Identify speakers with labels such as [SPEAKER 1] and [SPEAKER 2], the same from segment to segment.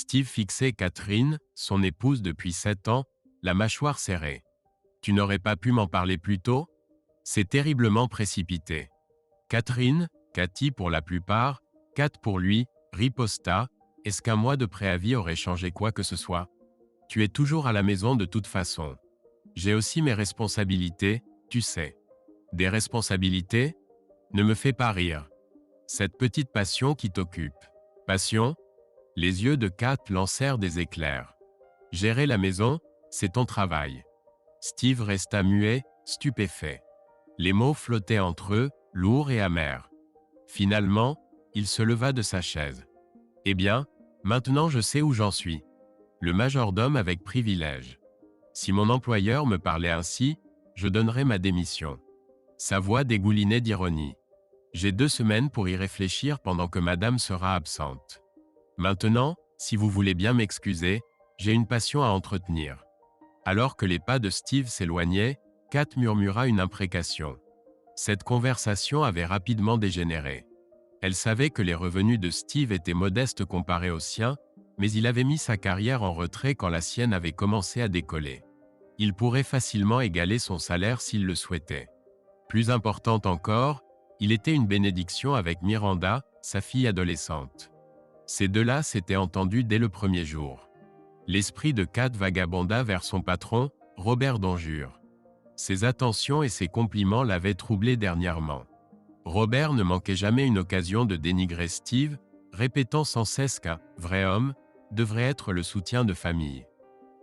[SPEAKER 1] Steve fixait Catherine, son épouse depuis 7 ans, la mâchoire serrée. « Tu n'aurais pas pu m'en parler plus tôt ? C'est terriblement précipité. » Catherine, Cathy pour la plupart, Cat pour lui, riposta. « Est-ce qu'un mois de préavis aurait changé quoi que ce soit ? Tu es toujours à la maison de toute façon. J'ai aussi mes responsabilités, tu sais. » « Des responsabilités ? Ne me fais pas rire. Cette petite passion qui t'occupe. » « Passion ? » Les yeux de Cat lancèrent des éclairs. « Gérer la maison, c'est ton travail. » Steve resta muet, stupéfait. Les mots flottaient entre eux, lourds et amers. Finalement, il se leva de sa chaise. « Eh bien, maintenant je sais où j'en suis. Le majordome avec privilège. Si mon employeur me parlait ainsi, je donnerais ma démission. » Sa voix dégoulinait d'ironie. « J'ai 2 semaines pour y réfléchir pendant que madame sera absente. Maintenant, si vous voulez bien m'excuser, j'ai une passion à entretenir. » Alors que les pas de Steve s'éloignaient, Kat murmura une imprécation. Cette conversation avait rapidement dégénéré. Elle savait que les revenus de Steve étaient modestes comparés aux siens, mais il avait mis sa carrière en retrait quand la sienne avait commencé à décoller. Il pourrait facilement égaler son salaire s'il le souhaitait. Plus importante encore, il était une bénédiction avec Miranda, sa fille adolescente. Ces deux-là s'étaient entendus dès le premier jour. L'esprit de Kat vagabonda vers son patron, Robert Danjure. Ses attentions et ses compliments l'avaient troublé dernièrement. Robert ne manquait jamais une occasion de dénigrer Steve, répétant sans cesse qu'un « vrai homme » devrait être le soutien de famille.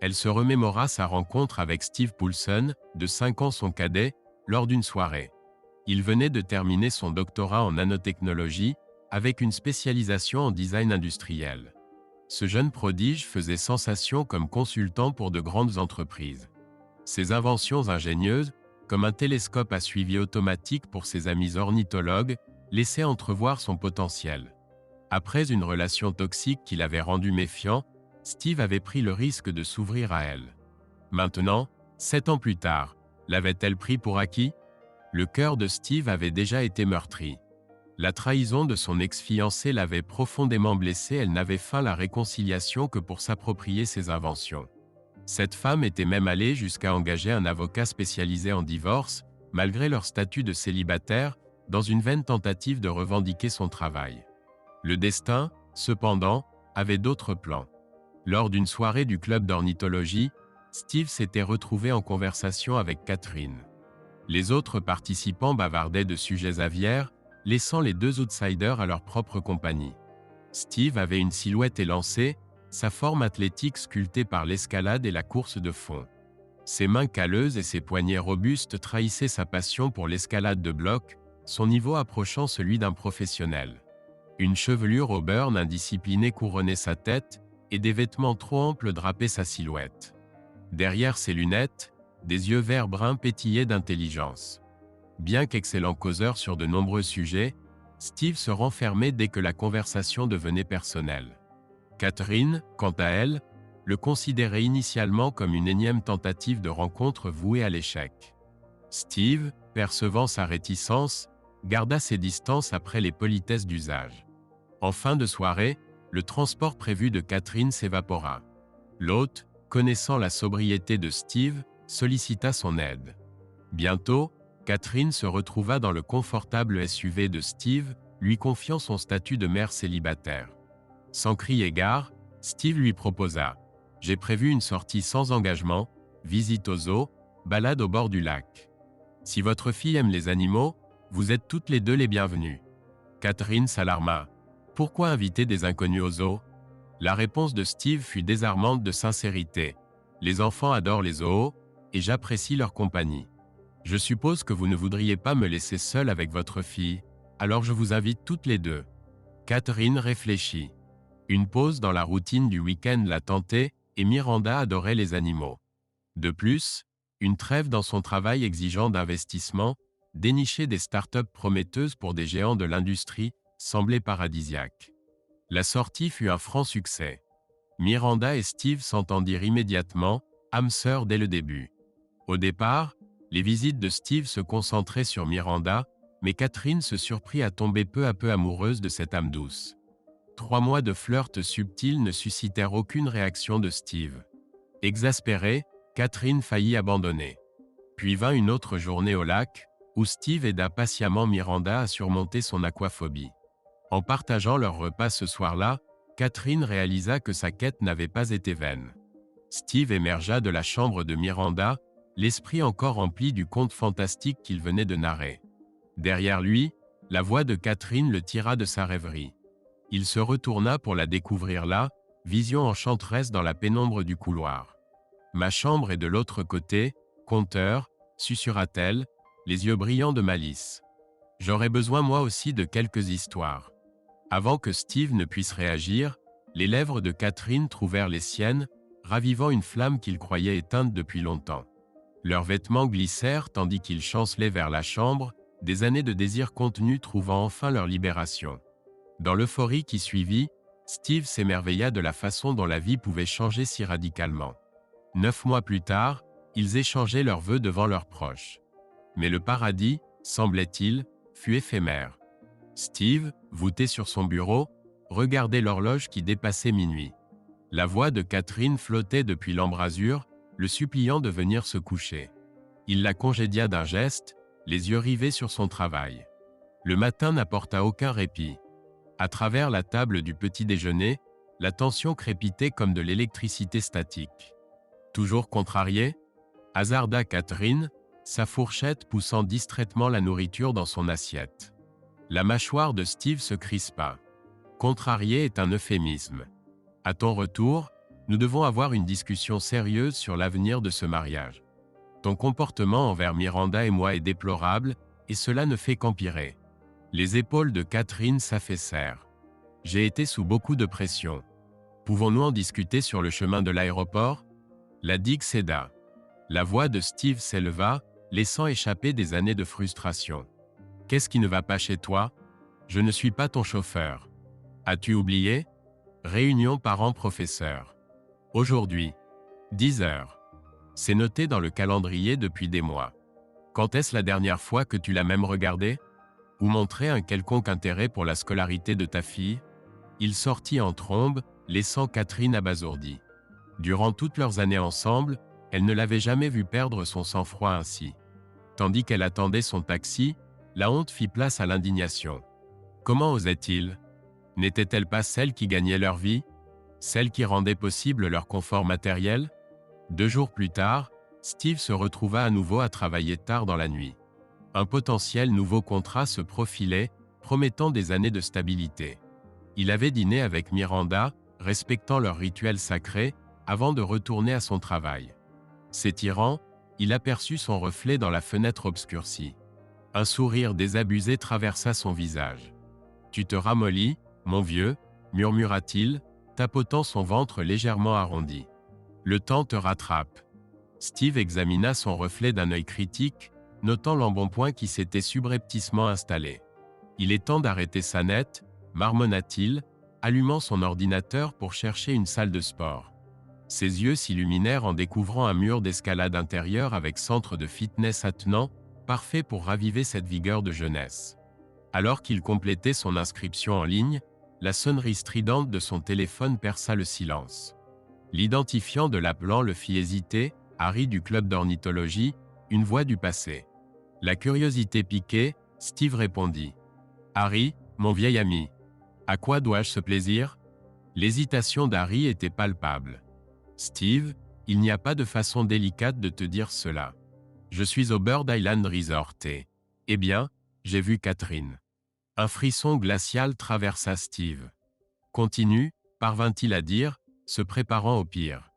[SPEAKER 1] Elle se remémora sa rencontre avec Steve Poulson, de 5 ans son cadet, lors d'une soirée. Il venait de terminer son doctorat en nanotechnologie, avec une spécialisation en design industriel. Ce jeune prodige faisait sensation comme consultant pour de grandes entreprises. Ses inventions ingénieuses, comme un télescope à suivi automatique pour ses amis ornithologues, laissaient entrevoir son potentiel. Après une relation toxique qui l'avait rendu méfiant, Steve avait pris le risque de s'ouvrir à elle. Maintenant, 7 ans plus tard, l'avait-elle pris pour acquis ? Le cœur de Steve avait déjà été meurtri. La trahison de son ex-fiancé l'avait profondément blessé, elle n'avait feint la réconciliation que pour s'approprier ses inventions. Cette femme était même allée jusqu'à engager un avocat spécialisé en divorce, malgré leur statut de célibataire, dans une vaine tentative de revendiquer son travail. Le destin, cependant, avait d'autres plans. Lors d'une soirée du club d'ornithologie, Steve s'était retrouvé en conversation avec Catherine. Les autres participants bavardaient de sujets aviaires, laissant les 2 outsiders à leur propre compagnie. Steve avait une silhouette élancée, sa forme athlétique sculptée par l'escalade et la course de fond. Ses mains calleuses et ses poignets robustes trahissaient sa passion pour l'escalade de bloc, son niveau approchant celui d'un professionnel. Une chevelure au burn indisciplinée couronnait sa tête, et des vêtements trop amples drapaient sa silhouette. Derrière ses lunettes, des yeux vert-brun pétillaient d'intelligence. Bien qu'excellent causeur sur de nombreux sujets, Steve se renfermait dès que la conversation devenait personnelle. Catherine, quant à elle, le considérait initialement comme une énième tentative de rencontre vouée à l'échec. Steve, percevant sa réticence, garda ses distances après les politesses d'usage. En fin de soirée, le transport prévu de Catherine s'évapora. L'hôte, connaissant la sobriété de Steve, sollicita son aide. Bientôt, Catherine se retrouva dans le confortable SUV de Steve, lui confiant son statut de mère célibataire. Sans crier gare, Steve lui proposa « J'ai prévu une sortie sans engagement, visite au zoo, balade au bord du lac. Si votre fille aime les animaux, vous êtes toutes les 2 les bienvenues. » Catherine s'alarma. Pourquoi inviter des inconnus au zoo ? La réponse de Steve fut désarmante de sincérité. Les enfants adorent les zoos, et j'apprécie leur compagnie. Je suppose que vous ne voudriez pas me laisser seule avec votre fille, alors je vous invite toutes les 2. Catherine réfléchit. Une pause dans la routine du week-end la tentait, et Miranda adorait les animaux. De plus, une trêve dans son travail exigeant d'investissement, dénicher des startups prometteuses pour des géants de l'industrie, semblait paradisiaque. La sortie fut un franc succès. Miranda et Steve s'entendirent immédiatement, âmes sœurs dès le début. Au départ, les visites de Steve se concentraient sur Miranda, mais Catherine se surprit à tomber peu à peu amoureuse de cette âme douce. 3 mois de flirt subtil ne suscitèrent aucune réaction de Steve. Exaspérée, Catherine faillit abandonner. Puis vint une autre journée au lac, où Steve aida patiemment Miranda à surmonter son aquaphobie. En partageant leur repas ce soir-là, Catherine réalisa que sa quête n'avait pas été vaine. Steve émergea de la chambre de Miranda, l'esprit encore rempli du conte fantastique qu'il venait de narrer. Derrière lui, la voix de Catherine le tira de sa rêverie. Il se retourna pour la découvrir là, vision enchanteresse dans la pénombre du couloir. « Ma chambre est de l'autre côté, conteur, susurra-t-elle, les yeux brillants de malice. J'aurais besoin moi aussi de quelques histoires. » Avant que Steve ne puisse réagir, les lèvres de Catherine trouvèrent les siennes, ravivant une flamme qu'il croyait éteinte depuis longtemps. Leurs vêtements glissèrent tandis qu'ils chancelaient vers la chambre, des années de désir contenu trouvant enfin leur libération. Dans l'euphorie qui suivit, Steve s'émerveilla de la façon dont la vie pouvait changer si radicalement. 9 mois plus tard, ils échangeaient leurs vœux devant leurs proches. Mais le paradis, semblait-il, fut éphémère. Steve, voûté sur son bureau, regardait l'horloge qui dépassait minuit. La voix de Catherine flottait depuis l'embrasure, le suppliant de venir se coucher. Il la congédia d'un geste, les yeux rivés sur son travail. Le matin n'apporta aucun répit. À travers la table du petit déjeuner, la tension crépitait comme de l'électricité statique. Toujours contrariée, hasarda Catherine, sa fourchette poussant distraitement la nourriture dans son assiette. La mâchoire de Steve se crispa. Contrarié est un euphémisme. À ton retour, nous devons avoir une discussion sérieuse sur l'avenir de ce mariage. Ton comportement envers Miranda et moi est déplorable, et cela ne fait qu'empirer. Les épaules de Catherine s'affaissèrent. J'ai été sous beaucoup de pression. Pouvons-nous en discuter sur le chemin de l'aéroport ? La digue céda. La voix de Steve s'éleva, laissant échapper des années de frustration. Qu'est-ce qui ne va pas chez toi ? Je ne suis pas ton chauffeur. As-tu oublié ? Réunion parents-professeurs. Aujourd'hui, 10 heures. C'est noté dans le calendrier depuis des mois. Quand est-ce la dernière fois que tu l'as même regardé ? Ou montré un quelconque intérêt pour la scolarité de ta fille ? Il sortit en trombe, laissant Catherine abasourdie. Durant toutes leurs années ensemble, elle ne l'avait jamais vu perdre son sang-froid ainsi. Tandis qu'elle attendait son taxi, la honte fit place à l'indignation. Comment osait-il ? N'était-elle pas celle qui gagnait leur vie ? Celle qui rendait possible leur confort matériel ? 2 jours plus tard, Steve se retrouva à nouveau à travailler tard dans la nuit. Un potentiel nouveau contrat se profilait, promettant des années de stabilité. Il avait dîné avec Miranda, respectant leur rituel sacré, avant de retourner à son travail. S'étirant, il aperçut son reflet dans la fenêtre obscurcie. Un sourire désabusé traversa son visage. « Tu te ramollis, mon vieux » murmura-t-il, tapotant son ventre légèrement arrondi. « Le temps te rattrape. » Steve examina son reflet d'un œil critique, notant l'embonpoint qui s'était subrepticement installé. « Il est temps d'arrêter ça net » marmonna-t-il, allumant son ordinateur pour chercher une salle de sport. Ses yeux s'illuminèrent en découvrant un mur d'escalade intérieure avec centre de fitness attenant, parfait pour raviver cette vigueur de jeunesse. Alors qu'il complétait son inscription en ligne, la sonnerie stridente de son téléphone perça le silence. L'identifiant de l'appelant le fit hésiter, Harry du club d'ornithologie, une voix du passé. La curiosité piquée, Steve répondit. « Harry, mon vieil ami. À quoi dois-je ce plaisir ?» L'hésitation d'Harry était palpable. « Steve, il n'y a pas de façon délicate de te dire cela. Je suis au Bird Island Resort et… Eh bien, j'ai vu Catherine. » Un frisson glacial traversa Steve. « Continue, parvint-il à dire, se préparant au pire. »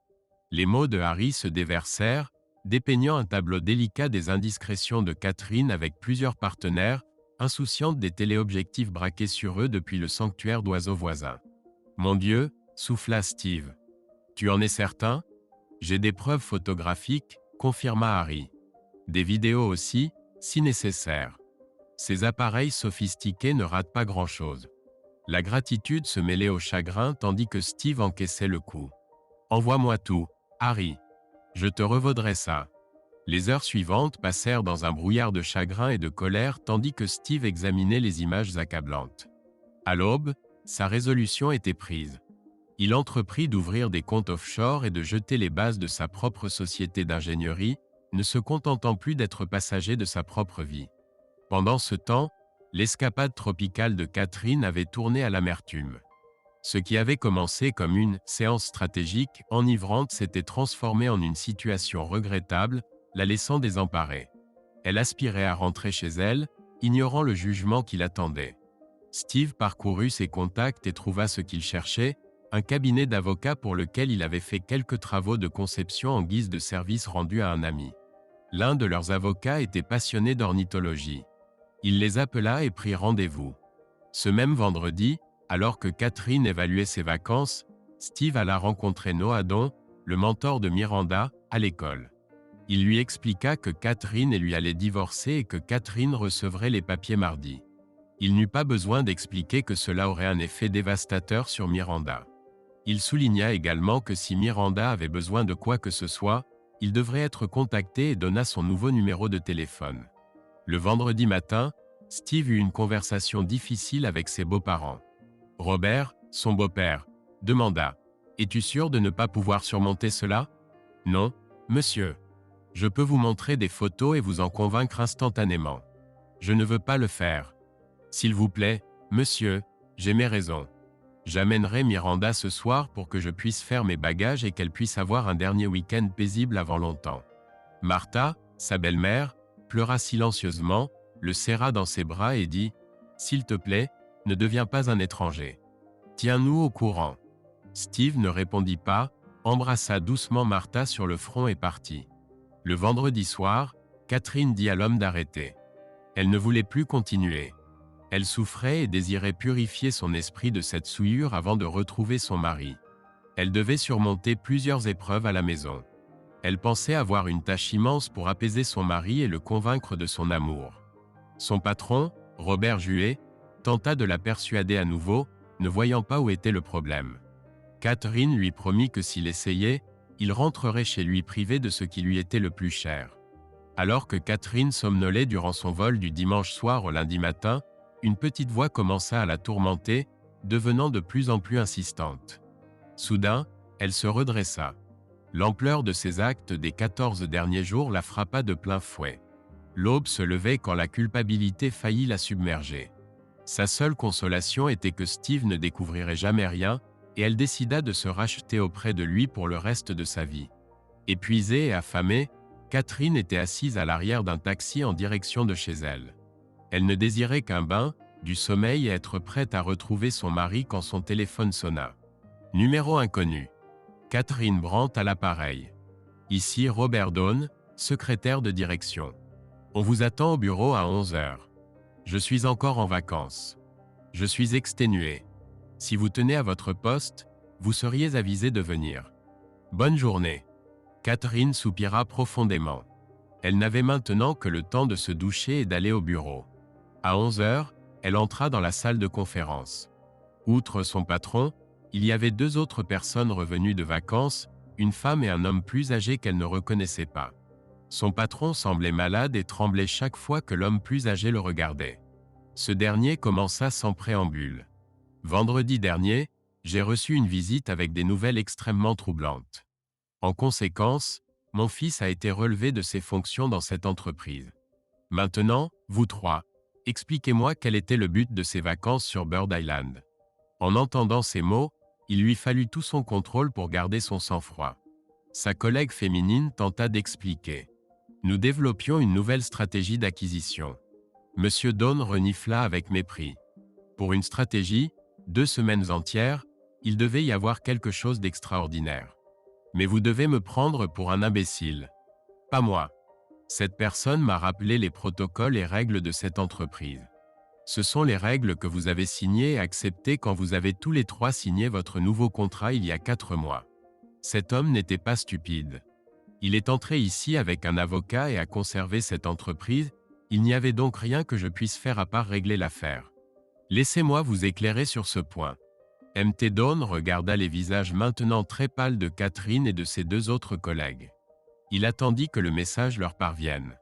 [SPEAKER 1] Les mots de Harry se déversèrent, dépeignant un tableau délicat des indiscrétions de Catherine avec plusieurs partenaires, insouciante des téléobjectifs braqués sur eux depuis le sanctuaire d'oiseaux voisins. « Mon Dieu » souffla Steve. « Tu en es certain ? J'ai des preuves photographiques » confirma Harry. « Des vidéos aussi, si nécessaire. Ces appareils sophistiqués ne ratent pas grand-chose. » La gratitude se mêlait au chagrin tandis que Steve encaissait le coup. « Envoie-moi tout, Harry. Je te revaudrai ça. » Les heures suivantes passèrent dans un brouillard de chagrin et de colère tandis que Steve examinait les images accablantes. À l'aube, Sa résolution était prise. Il entreprit d'ouvrir des comptes offshore et de jeter les bases de sa propre société d'ingénierie, ne se contentant plus d'être passager de sa propre vie. Pendant ce temps, l'escapade tropicale de Catherine avait tourné à l'amertume. Ce qui avait commencé comme une séance stratégique enivrante s'était transformé en une situation regrettable, la laissant désemparée. Elle aspirait à rentrer chez elle, ignorant le jugement qui l'attendait. Steve parcourut ses contacts et trouva ce qu'il cherchait, un cabinet d'avocats pour lequel il avait fait quelques travaux de conception en guise de service rendu à un ami. L'un de leurs avocats était passionné d'ornithologie. Il les appela et prit rendez-vous. Ce même vendredi, alors que Catherine évaluait ses vacances, Steve alla rencontrer Noadon, le mentor de Miranda, à l'école. Il lui expliqua que Catherine et lui allaient divorcer et que Catherine recevrait les papiers mardi. Il n'eut pas besoin d'expliquer que cela aurait un effet dévastateur sur Miranda. Il souligna également que si Miranda avait besoin de quoi que ce soit, il devrait être contacté et donna son nouveau numéro de téléphone. Le vendredi matin, Steve eut une conversation difficile avec ses beaux-parents. Robert, son beau-père, demanda « Es-tu sûr de ne pas pouvoir surmonter cela ?»« Non, monsieur. Je peux vous montrer des photos et vous en convaincre instantanément. Je ne veux pas le faire. S'il vous plaît, monsieur, j'ai mes raisons. J'amènerai Miranda ce soir pour que je puisse faire mes bagages et qu'elle puisse avoir un dernier week-end paisible avant longtemps. » Martha, sa belle-mère, pleura silencieusement, le serra dans ses bras et dit « S'il te plaît, ne deviens pas un étranger. Tiens-nous au courant. » Steve ne répondit pas, embrassa doucement Martha sur le front et partit. Le vendredi soir, Catherine dit à l'homme d'arrêter. Elle ne voulait plus continuer. Elle souffrait et désirait purifier son esprit de cette souillure avant de retrouver son mari. Elle devait surmonter plusieurs épreuves à la maison. Elle pensait avoir une tâche immense pour apaiser son mari et le convaincre de son amour. Son patron, Robert Juet, tenta de la persuader à nouveau, ne voyant pas où était le problème. Catherine lui promit que s'il essayait, il rentrerait chez lui privé de ce qui lui était le plus cher. Alors que Catherine somnolait durant son vol du dimanche soir au lundi matin, une petite voix commença à la tourmenter, devenant de plus en plus insistante. Soudain, elle se redressa. L'ampleur de ses actes des 14 derniers jours la frappa de plein fouet. L'aube se levait quand la culpabilité faillit la submerger. Sa seule consolation était que Steve ne découvrirait jamais rien, et elle décida de se racheter auprès de lui pour le reste de sa vie. Épuisée et affamée, Catherine était assise à l'arrière d'un taxi en direction de chez elle. Elle ne désirait qu'un bain, du sommeil et être prête à retrouver son mari quand son téléphone sonna. Numéro inconnu. Catherine Brandt à l'appareil. Ici Robert Dawn, secrétaire de direction. On vous attend au bureau à 11 h. Je suis encore en vacances. Je suis exténué. Si vous tenez à votre poste, vous seriez avisé de venir. Bonne journée. Catherine soupira profondément. Elle n'avait maintenant que le temps de se doucher et d'aller au bureau. À 11 h, elle entra dans la salle de conférence. Outre son patron, il y avait deux autres personnes revenues de vacances, une femme et un homme plus âgé qu'elle ne reconnaissait pas. Son patron semblait malade et tremblait chaque fois que l'homme plus âgé le regardait. Ce dernier commença sans préambule. « Vendredi dernier, j'ai reçu une visite avec des nouvelles extrêmement troublantes. En conséquence, mon fils a été relevé de ses fonctions dans cette entreprise. Maintenant, vous trois, expliquez-moi quel était le but de ces vacances sur Bird Island. » En entendant ces mots, il lui fallut tout son contrôle pour garder son sang-froid. Sa collègue féminine tenta d'expliquer. Nous développions une nouvelle stratégie d'acquisition. Monsieur Dawn renifla avec mépris. Pour une stratégie, 2 semaines entières, il devait y avoir quelque chose d'extraordinaire. Mais vous devez me prendre pour un imbécile. Pas moi. Cette personne m'a rappelé les protocoles et règles de cette entreprise. Ce sont les règles que vous avez signées et acceptées quand vous avez tous les trois signé votre nouveau contrat il y a 4 mois. Cet homme n'était pas stupide. Il est entré ici avec un avocat et a conservé cette entreprise, il n'y avait donc rien que je puisse faire à part régler l'affaire. Laissez-moi vous éclairer sur ce point. Mt. Dawn regarda les visages maintenant très pâles de Catherine et de ses 2 autres collègues. Il attendit que le message leur parvienne.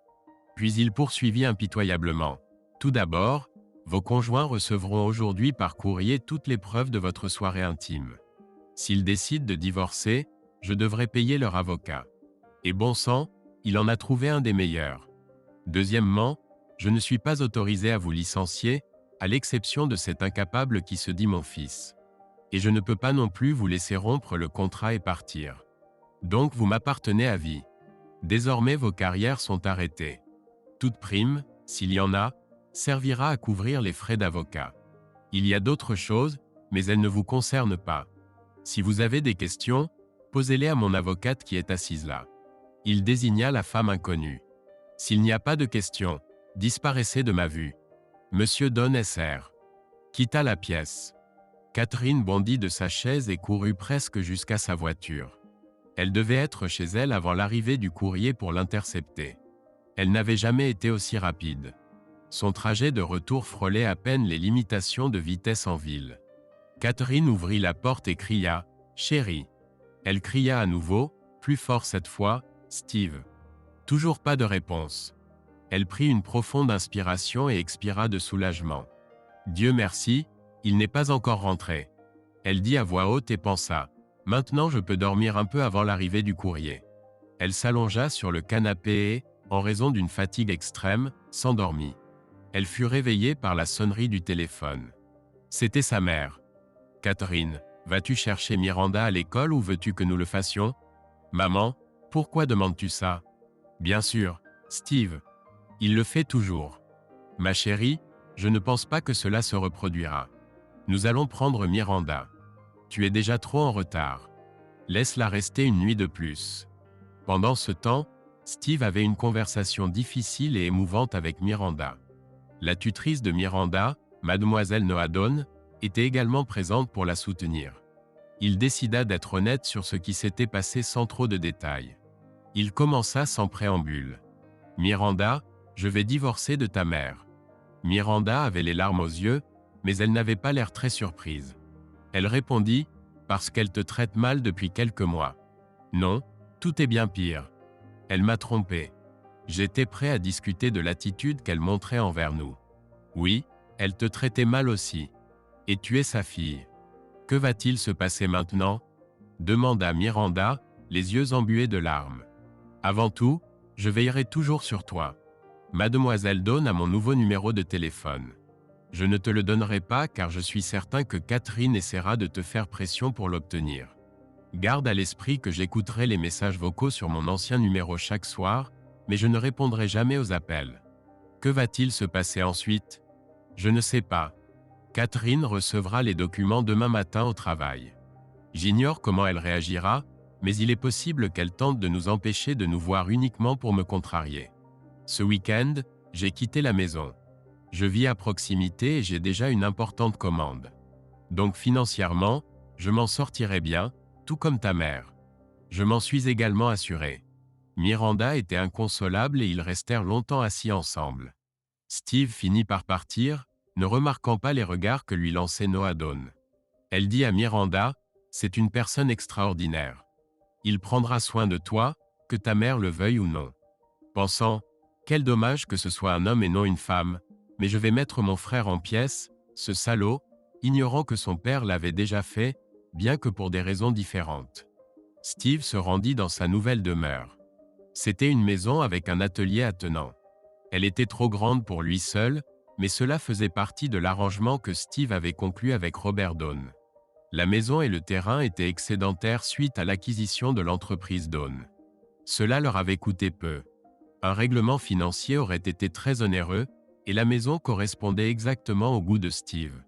[SPEAKER 1] Puis il poursuivit impitoyablement. Tout d'abord, Vos conjoints recevront aujourd'hui par courrier toutes les preuves de votre soirée intime. S'ils décident de divorcer, je devrai payer leur avocat. Et bon sang, il en a trouvé un des meilleurs. Deuxièmement, je ne suis pas autorisé à vous licencier, à l'exception de cet incapable qui se dit mon fils. Et je ne peux pas non plus vous laisser rompre le contrat et partir. Donc vous m'appartenez à vie. Désormais vos carrières sont arrêtées. Toute prime, s'il y en a, servira à couvrir les frais d'avocat. Il y a d'autres choses, mais elles ne vous concernent pas. Si vous avez des questions, posez-les à mon avocate qui est assise là. Il désigna la femme inconnue. S'il n'y a pas de questions, disparaissez de ma vue. Monsieur Don S.R. quitta la pièce. Catherine bondit de sa chaise et courut presque jusqu'à sa voiture. Elle devait être chez elle avant l'arrivée du courrier pour l'intercepter. Elle n'avait jamais été aussi rapide. Son trajet de retour frôlait à peine les limitations de vitesse en ville. Catherine ouvrit la porte et cria « Chérie ». Elle cria à nouveau, plus fort cette fois, « Steve ». Toujours pas de réponse. Elle prit une profonde inspiration et expira de soulagement. Dieu merci, il n'est pas encore rentré. Elle dit à voix haute et pensa « Maintenant je peux dormir un peu avant l'arrivée du courrier ». Elle s'allongea sur le canapé et, en raison d'une fatigue extrême, s'endormit. Elle fut réveillée par la sonnerie du téléphone. C'était sa mère. « Catherine, vas-tu chercher Miranda à l'école ou veux-tu que nous le fassions ?»« Maman, pourquoi demandes-tu ça ?»« Bien sûr, Steve. Il le fait toujours. »« Ma chérie, je ne pense pas que cela se reproduira. Nous allons prendre Miranda. Tu es déjà trop en retard. Laisse-la rester une nuit de plus. » Pendant ce temps, Steve avait une conversation difficile et émouvante avec Miranda. La tutrice de Miranda, mademoiselle Noadone, était également présente pour la soutenir. Il décida d'être honnête sur ce qui s'était passé sans trop de détails. Il commença sans préambule. « Miranda, je vais divorcer de ta mère. » Miranda avait les larmes aux yeux, mais elle n'avait pas l'air très surprise. Elle répondit « Parce qu'elle te traite mal depuis quelques mois. »« Non, tout est bien pire. Elle m'a trompé. J'étais prêt à discuter de l'attitude qu'elle montrait envers nous. Oui, elle te traitait mal aussi. Et tu es sa fille. Que va-t-il se passer maintenant ?» demanda Miranda, les yeux embués de larmes. « Avant tout, je veillerai toujours sur toi. Mademoiselle donne à mon nouveau numéro de téléphone. Je ne te le donnerai pas car je suis certain que Catherine essaiera de te faire pression pour l'obtenir. Garde à l'esprit que j'écouterai les messages vocaux sur mon ancien numéro chaque soir, mais je ne répondrai jamais aux appels. Que va-t-il se passer ensuite? Je ne sais pas. Catherine recevra les documents demain matin au travail. J'ignore comment elle réagira, mais il est possible qu'elle tente de nous empêcher de nous voir uniquement pour me contrarier. Ce week-end, j'ai quitté la maison. Je vis à proximité et j'ai déjà une importante commande. Donc financièrement, je m'en sortirai bien, tout comme ta mère. Je m'en suis également assuré. » Miranda était inconsolable et ils restèrent longtemps assis ensemble. Steve finit par partir, ne remarquant pas les regards que lui lançait Noadone. Elle dit à Miranda, « C'est une personne extraordinaire. Il prendra soin de toi, que ta mère le veuille ou non. » Pensant, « Quel dommage que ce soit un homme et non une femme, mais je vais mettre mon frère en pièces, ce salaud, ignorant que son père l'avait déjà fait, bien que pour des raisons différentes. » Steve se rendit dans sa nouvelle demeure. C'était une maison avec un atelier attenant. Elle était trop grande pour lui seul, mais cela faisait partie de l'arrangement que Steve avait conclu avec Robert Dawn. La maison et le terrain étaient excédentaires suite à l'acquisition de l'entreprise Dawn. Cela leur avait coûté peu. Un règlement financier aurait été très onéreux, et la maison correspondait exactement au goût de Steve.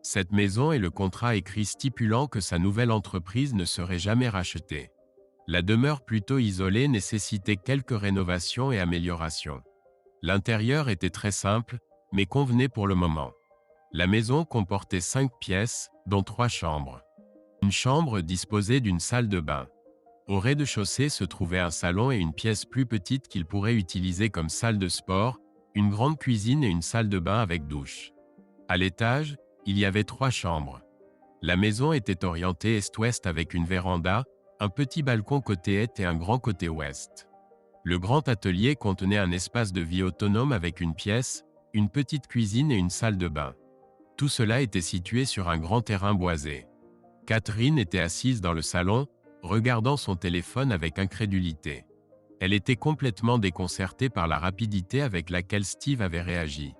[SPEAKER 1] Cette maison et le contrat écrit stipulant que sa nouvelle entreprise ne serait jamais rachetée. La demeure plutôt isolée nécessitait quelques rénovations et améliorations. L'intérieur était très simple, mais convenait pour le moment. La maison comportait 5 pièces, dont 3 chambres. Une chambre disposait d'une salle de bain. Au rez-de-chaussée se trouvait un salon et une pièce plus petite qu'il pourrait utiliser comme salle de sport, une grande cuisine et une salle de bain avec douche. À l'étage, il y avait 3 chambres. La maison était orientée est-ouest avec une véranda, un petit balcon côté est et un grand côté ouest. Le grand atelier contenait un espace de vie autonome avec une pièce, une petite cuisine et une salle de bain. Tout cela était situé sur un grand terrain boisé. Catherine était assise dans le salon, regardant son téléphone avec incrédulité. Elle était complètement déconcertée par la rapidité avec laquelle Steve avait réagi.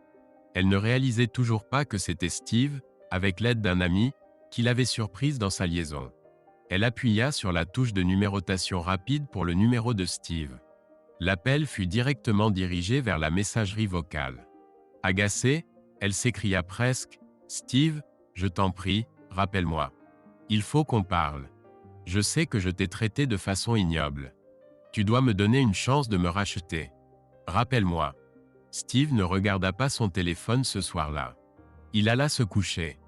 [SPEAKER 1] Elle ne réalisait toujours pas que c'était Steve, avec l'aide d'un ami, qui l'avait surprise dans sa liaison. Elle appuya sur la touche de numérotation rapide pour le numéro de Steve. L'appel fut directement dirigé vers la messagerie vocale. Agacée, elle s'écria presque « Steve, je t'en prie, rappelle-moi. Il faut qu'on parle. Je sais que je t'ai traité de façon ignoble. Tu dois me donner une chance de me racheter. Rappelle-moi. » Steve ne regarda pas son téléphone ce soir-là. Il alla se coucher.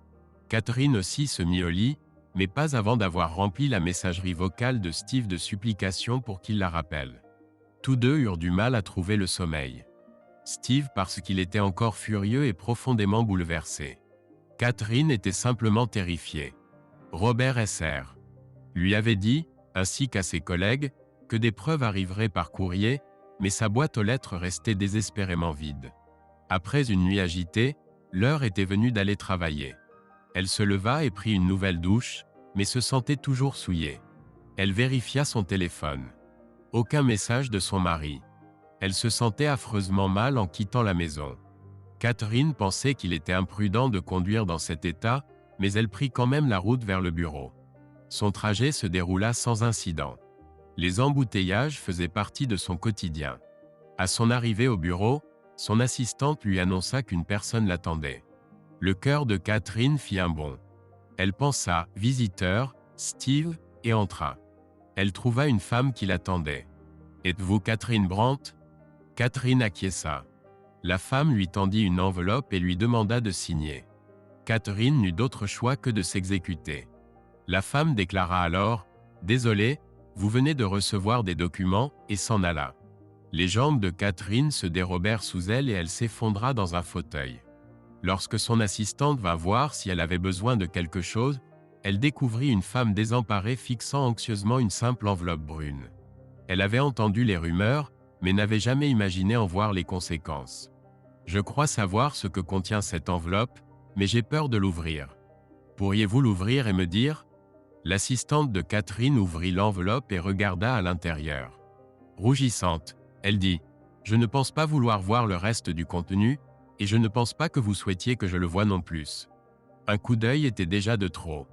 [SPEAKER 1] Catherine aussi se mit au lit, mais pas avant d'avoir rempli la messagerie vocale de Steve de supplications pour qu'il la rappelle. Tous deux eurent du mal à trouver le sommeil. Steve parce qu'il était encore furieux et profondément bouleversé. Catherine était simplement terrifiée. Robert SR lui avait dit, ainsi qu'à ses collègues, que des preuves arriveraient par courrier, mais sa boîte aux lettres restait désespérément vide. Après une nuit agitée, l'heure était venue d'aller travailler. Elle se leva et prit une nouvelle douche, mais se sentait toujours souillée. Elle vérifia son téléphone. Aucun message de son mari. Elle se sentait affreusement mal en quittant la maison. Catherine pensait qu'il était imprudent de conduire dans cet état, mais elle prit quand même la route vers le bureau. Son trajet se déroula sans incident. Les embouteillages faisaient partie de son quotidien. À son arrivée au bureau, son assistante lui annonça qu'une personne l'attendait. Le cœur de Catherine fit un bond. Elle pensa « visiteur », Steve, et entra. Elle trouva une femme qui l'attendait. « Êtes-vous Catherine Brandt ?» Catherine acquiesça. La femme lui tendit une enveloppe et lui demanda de signer. Catherine n'eut d'autre choix que de s'exécuter. La femme déclara alors « Désolé, vous venez de recevoir des documents » et s'en alla. Les jambes de Catherine se dérobèrent sous elle et elle s'effondra dans un fauteuil. Lorsque son assistante vint voir si elle avait besoin de quelque chose, elle découvrit une femme désemparée fixant anxieusement une simple enveloppe brune. Elle avait entendu les rumeurs, mais n'avait jamais imaginé en voir les conséquences. « Je crois savoir ce que contient cette enveloppe, mais j'ai peur de l'ouvrir. Pourriez-vous l'ouvrir et me dire ?» L'assistante de Catherine ouvrit l'enveloppe et regarda à l'intérieur. Rougissante, elle dit « Je ne pense pas vouloir voir le reste du contenu, et je ne pense pas que vous souhaitiez que je le voie non plus. Un coup d'œil était déjà de trop.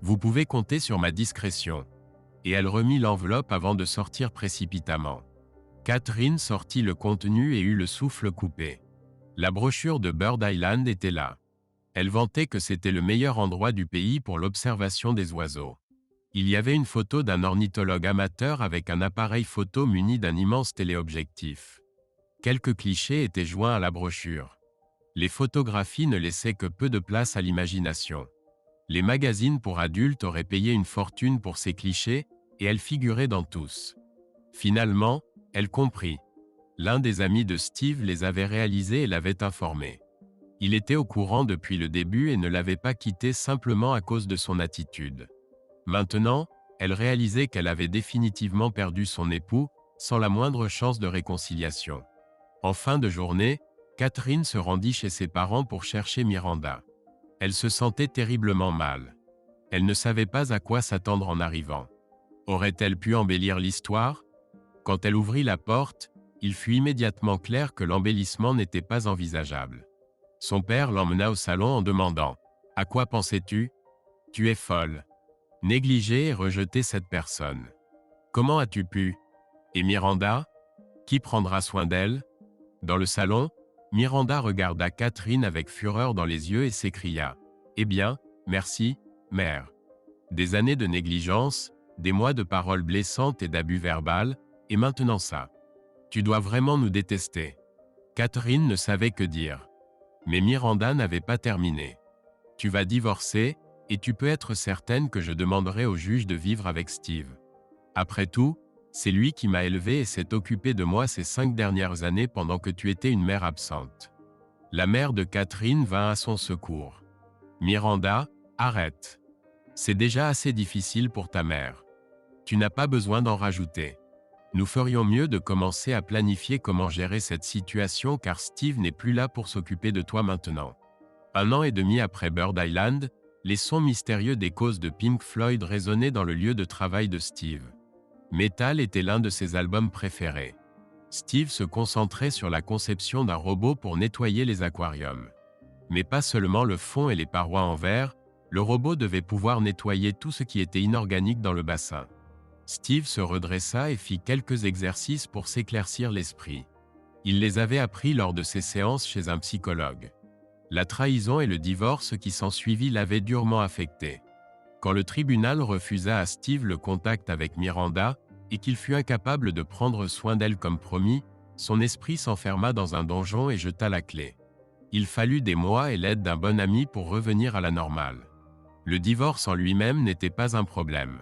[SPEAKER 1] Vous pouvez compter sur ma discrétion. » Et elle remit l'enveloppe avant de sortir précipitamment. Catherine sortit le contenu et eut le souffle coupé. La brochure de Bird Island était là. Elle vantait que c'était le meilleur endroit du pays pour l'observation des oiseaux. Il y avait une photo d'un ornithologue amateur avec un appareil photo muni d'un immense téléobjectif. Quelques clichés étaient joints à la brochure. Les photographies ne laissaient que peu de place à l'imagination. Les magazines pour adultes auraient payé une fortune pour ces clichés, et elles figuraient dans tous. Finalement, elle comprit. L'un des amis de Steve les avait réalisés et l'avait informé. Il était au courant depuis le début et ne l'avait pas quitté simplement à cause de son attitude. Maintenant, elle réalisait qu'elle avait définitivement perdu son époux, sans la moindre chance de réconciliation. En fin de journée, Catherine se rendit chez ses parents pour chercher Miranda. Elle se sentait terriblement mal. Elle ne savait pas à quoi s'attendre en arrivant. Aurait-elle pu embellir l'histoire? Quand elle ouvrit la porte, il fut immédiatement clair que l'embellissement n'était pas envisageable. Son père l'emmena au salon en demandant « À quoi pensais-tu? Tu es folle. Négliger et rejeter cette personne. Comment as-tu pu? Et Miranda? Qui prendra soin d'elle? » Dans le salon, Miranda regarda Catherine avec fureur dans les yeux et s'écria « Eh bien, merci, mère. Des années de négligence, des mois de paroles blessantes et d'abus verbal, et maintenant ça. Tu dois vraiment nous détester. » Catherine ne savait que dire. Mais Miranda n'avait pas terminé. « Tu vas divorcer, et tu peux être certaine que je demanderai au juge de vivre avec Steve. Après tout, c'est lui qui m'a élevée et s'est occupé de moi ces 5 dernières années pendant que tu étais une mère absente. » La mère de Catherine vint à son secours. « Miranda, arrête. C'est déjà assez difficile pour ta mère. Tu n'as pas besoin d'en rajouter. Nous ferions mieux de commencer à planifier comment gérer cette situation car Steve n'est plus là pour s'occuper de toi maintenant. 1 an et demi après Bird Island, les sons mystérieux des causes de Pink Floyd résonnaient dans le lieu de travail de Steve. Metal était l'un de ses albums préférés. Steve se concentrait sur la conception d'un robot pour nettoyer les aquariums. Mais pas seulement le fond et les parois en verre, le robot devait pouvoir nettoyer tout ce qui était inorganique dans le bassin. Steve se redressa et fit quelques exercices pour s'éclaircir l'esprit. Il les avait appris lors de ses séances chez un psychologue. La trahison et le divorce qui s'ensuivit l'avaient durement affecté. Quand le tribunal refusa à Steve le contact avec Miranda et qu'il fut incapable de prendre soin d'elle comme promis, son esprit s'enferma dans un donjon et jeta la clé. Il fallut des mois et l'aide d'un bon ami pour revenir à la normale. Le divorce en lui-même n'était pas un problème.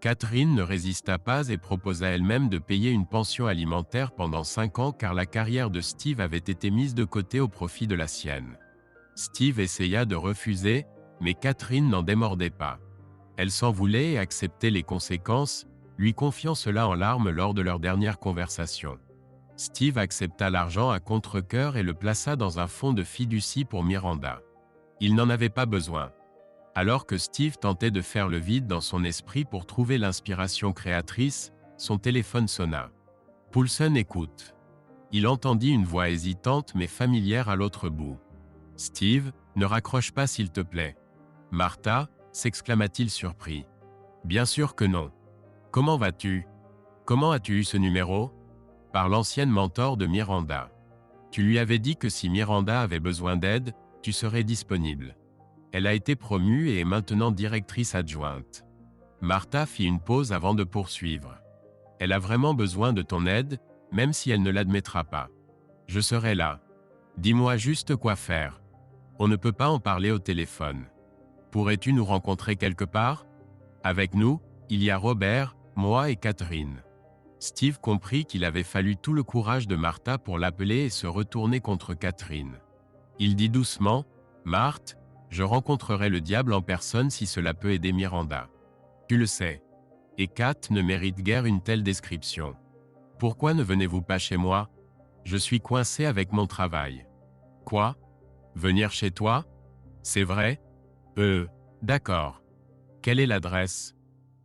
[SPEAKER 1] Catherine ne résista pas et proposa elle-même de payer une pension alimentaire pendant 5 ans car la carrière de Steve avait été mise de côté au profit de la sienne. Steve essaya de refuser, mais Catherine n'en démordait pas. Elle s'en voulait et acceptait les conséquences, lui confiant cela en larmes lors de leur dernière conversation. Steve accepta l'argent à contre-cœur et le plaça dans un fonds de fiducie pour Miranda. Il n'en avait pas besoin. Alors que Steve tentait de faire le vide dans son esprit pour trouver l'inspiration créatrice, son téléphone sonna. Poulsen écoute. Il entendit une voix hésitante mais familière à l'autre bout. « Steve, ne raccroche pas s'il te plaît. »« Martha » s'exclama-t-il surpris. « Bien sûr que non. Comment vas-tu? Comment as-tu eu ce numéro ?» Par l'ancienne mentor de Miranda. « Tu lui avais dit que si Miranda avait besoin d'aide, tu serais disponible. Elle a été promue et est maintenant directrice adjointe. » Martha fit une pause avant de poursuivre. « Elle a vraiment besoin de ton aide, même si elle ne l'admettra pas. Je serai là. Dis-moi juste quoi faire. On ne peut pas en parler au téléphone. Pourrais-tu nous rencontrer quelque part? Avec nous, il y a Robert, moi et Catherine. » Steve comprit qu'il avait fallu tout le courage de Martha pour l'appeler et se retourner contre Catherine. Il dit doucement, « Marthe, je rencontrerai le diable en personne si cela peut aider Miranda. Tu le sais. Et Kat ne mérite guère une telle description. Pourquoi ne venez-vous pas chez moi? Je suis coincé avec mon travail. » Quoi? Venir chez toi? C'est vrai? D'accord. Quelle est l'adresse?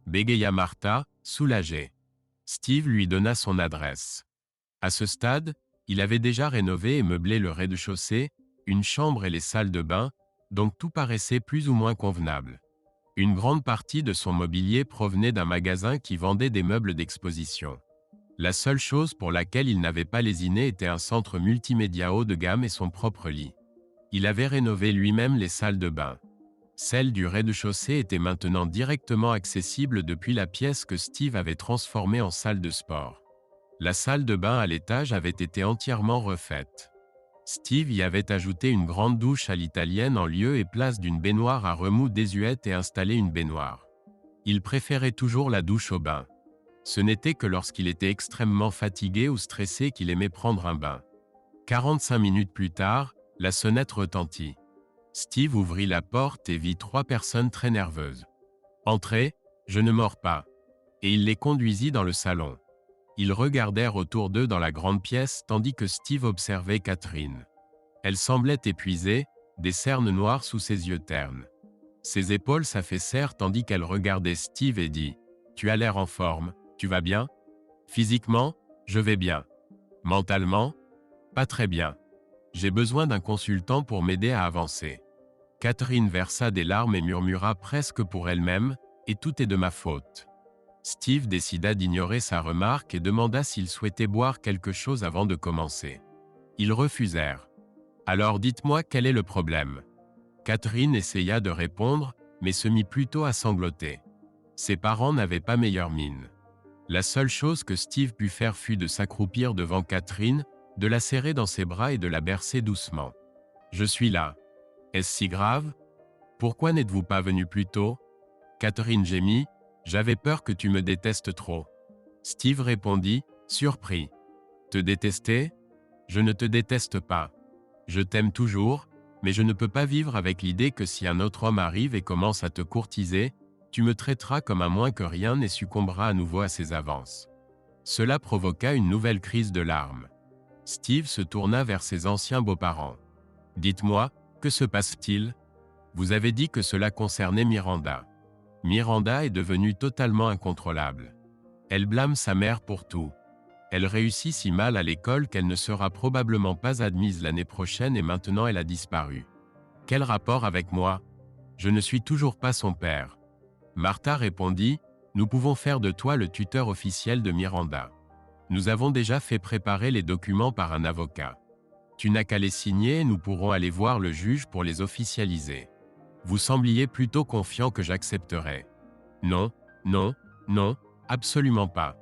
[SPEAKER 1] Bégaya Martha, soulagée. Steve lui donna son adresse. À ce stade, il avait déjà rénové et meublé le rez-de-chaussée, une chambre et les salles de bain, donc tout paraissait plus ou moins convenable. Une grande partie de son mobilier provenait d'un magasin qui vendait des meubles d'exposition. La seule chose pour laquelle il n'avait pas lésiné était un centre multimédia haut de gamme et son propre lit. Il avait rénové lui-même les salles de bain. Celle du rez-de-chaussée était maintenant directement accessible depuis la pièce que Steve avait transformée en salle de sport. La salle de bain à l'étage avait été entièrement refaite. Steve y avait ajouté une grande douche à l'italienne en lieu et place d'une baignoire à remous désuète et installé une baignoire. Il préférait toujours la douche au bain. Ce n'était que lorsqu'il était extrêmement fatigué ou stressé qu'il aimait prendre un bain. 45 minutes plus tard, la sonnette retentit. Steve ouvrit la porte et vit 3 personnes très nerveuses. « Entrez, je ne mords pas. » Et il les conduisit dans le salon. Ils regardèrent autour d'eux dans la grande pièce tandis que Steve observait Catherine. Elle semblait épuisée, des cernes noires sous ses yeux ternes. Ses épaules s'affaissèrent tandis qu'elle regardait Steve et dit « Tu as l'air en forme, tu vas bien? Physiquement, je vais bien. Mentalement, pas très bien. J'ai besoin d'un consultant pour m'aider à avancer. » Catherine versa des larmes et murmura presque pour elle-même « Et tout est de ma faute. » Steve décida d'ignorer sa remarque et demanda s'ils souhaitaient boire quelque chose avant de commencer. Ils refusèrent. « Alors dites-moi quel est le problème. » Catherine essaya de répondre, mais se mit plutôt à sangloter. Ses parents n'avaient pas meilleure mine. La seule chose que Steve put faire fut de s'accroupir devant Catherine, de la serrer dans ses bras et de la bercer doucement. « Je suis là. Est-ce si grave? Pourquoi n'êtes-vous pas venu plus tôt? » Catherine gémit. « J'avais peur que tu me détestes trop. » Steve répondit, surpris. « Te détester? Je ne te déteste pas. Je t'aime toujours, mais je ne peux pas vivre avec l'idée que si un autre homme arrive et commence à te courtiser, tu me traiteras comme un moins que rien et succomberas à nouveau à ses avances. Cela provoqua une nouvelle crise de larmes. Steve se tourna vers ses anciens beaux-parents. « Dites-moi, que se passe-t-il? Vous avez dit que cela concernait Miranda. » Miranda est devenue totalement incontrôlable. Elle blâme sa mère pour tout. Elle réussit si mal à l'école qu'elle ne sera probablement pas admise l'année prochaine et maintenant elle a disparu. Quel rapport avec moi? Je ne suis toujours pas son père. Martha répondit, « Nous pouvons faire de toi le tuteur officiel de Miranda. Nous avons déjà fait préparer les documents par un avocat. Tu n'as qu'à les signer et nous pourrons aller voir le juge pour les officialiser. Vous sembliez plutôt confiant que j'accepterais. Non, non, non, absolument pas.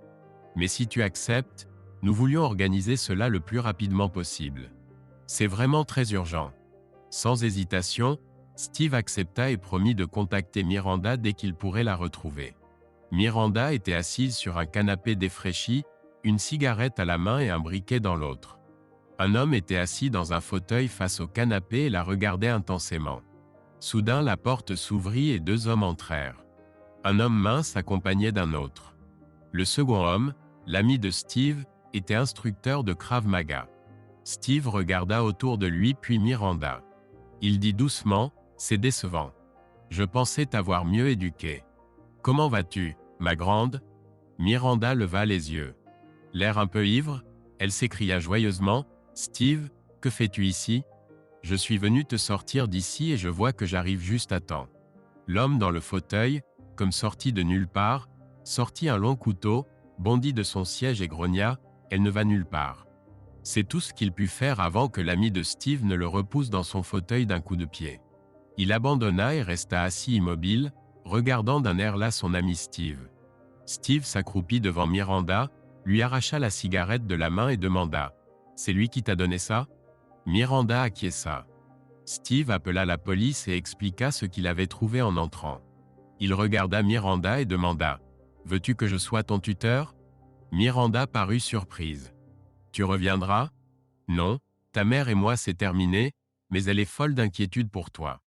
[SPEAKER 1] Mais si tu acceptes, nous voulions organiser cela le plus rapidement possible. C'est vraiment très urgent. » Sans hésitation, Steve accepta et promit de contacter Miranda dès qu'il pourrait la retrouver. Miranda était assise sur un canapé défraîchi, une cigarette à la main et un briquet dans l'autre. Un homme était assis dans un fauteuil face au canapé et la regardait intensément. Soudain, la porte s'ouvrit et deux hommes entrèrent. Un homme mince accompagné d'un autre. Le second homme, l'ami de Steve, était instructeur de Krav Maga. Steve regarda autour de lui puis Miranda. Il dit doucement, « C'est décevant. Je pensais t'avoir mieux éduqué. Comment vas-tu, ma grande ?» Miranda leva les yeux. L'air un peu ivre, elle s'écria joyeusement, « Steve, que fais-tu ici? Je suis venu te sortir d'ici et je vois que j'arrive juste à temps. » L'homme dans le fauteuil, comme sorti de nulle part, sortit un long couteau, bondit de son siège et grogna, « Elle ne va nulle part. » C'est tout ce qu'il put faire avant que l'ami de Steve ne le repousse dans son fauteuil d'un coup de pied. Il abandonna et resta assis immobile, regardant d'un air las son ami Steve. Steve s'accroupit devant Miranda, lui arracha la cigarette de la main et demanda, « C'est lui qui t'a donné ça ?» Miranda acquiesça. Steve appela la police et expliqua ce qu'il avait trouvé en entrant. Il regarda Miranda et demanda, « Veux-tu que je sois ton tuteur ?» Miranda parut surprise. « Tu reviendras? » « Non, ta mère et moi c'est terminé, mais elle est folle d'inquiétude pour toi.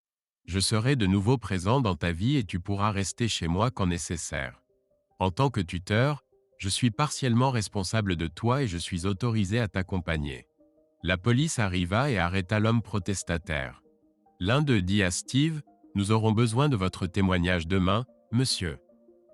[SPEAKER 1] Je serai de nouveau présent dans ta vie et tu pourras rester chez moi quand nécessaire. En tant que tuteur, je suis partiellement responsable de toi et je suis autorisé à t'accompagner. » La police arriva et arrêta l'homme protestataire. L'un d'eux dit à Steve, « Nous aurons besoin de votre témoignage demain, monsieur. »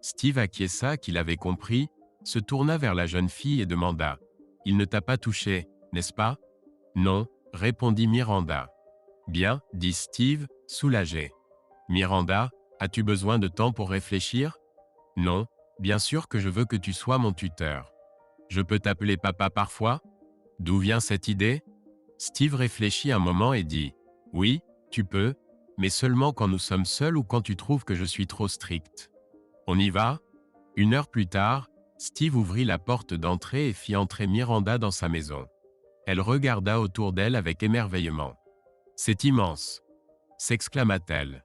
[SPEAKER 1] Steve acquiesça qu'il avait compris, se tourna vers la jeune fille et demanda, « Il ne t'a pas touché, n'est-ce pas? » « Non, » répondit Miranda. « Bien, » dit Steve, soulagé. « Miranda, as-tu besoin de temps pour réfléchir? » « Non, bien sûr que je veux que tu sois mon tuteur. Je peux t'appeler papa parfois? » D'où vient cette idée? Steve réfléchit un moment et dit, « Oui, tu peux, mais seulement quand nous sommes seuls ou quand tu trouves que je suis trop strict. On y va? » Une heure plus tard, Steve ouvrit la porte d'entrée et fit entrer Miranda dans sa maison. Elle regarda autour d'elle avec émerveillement. « C'est immense !» s'exclama-t-elle.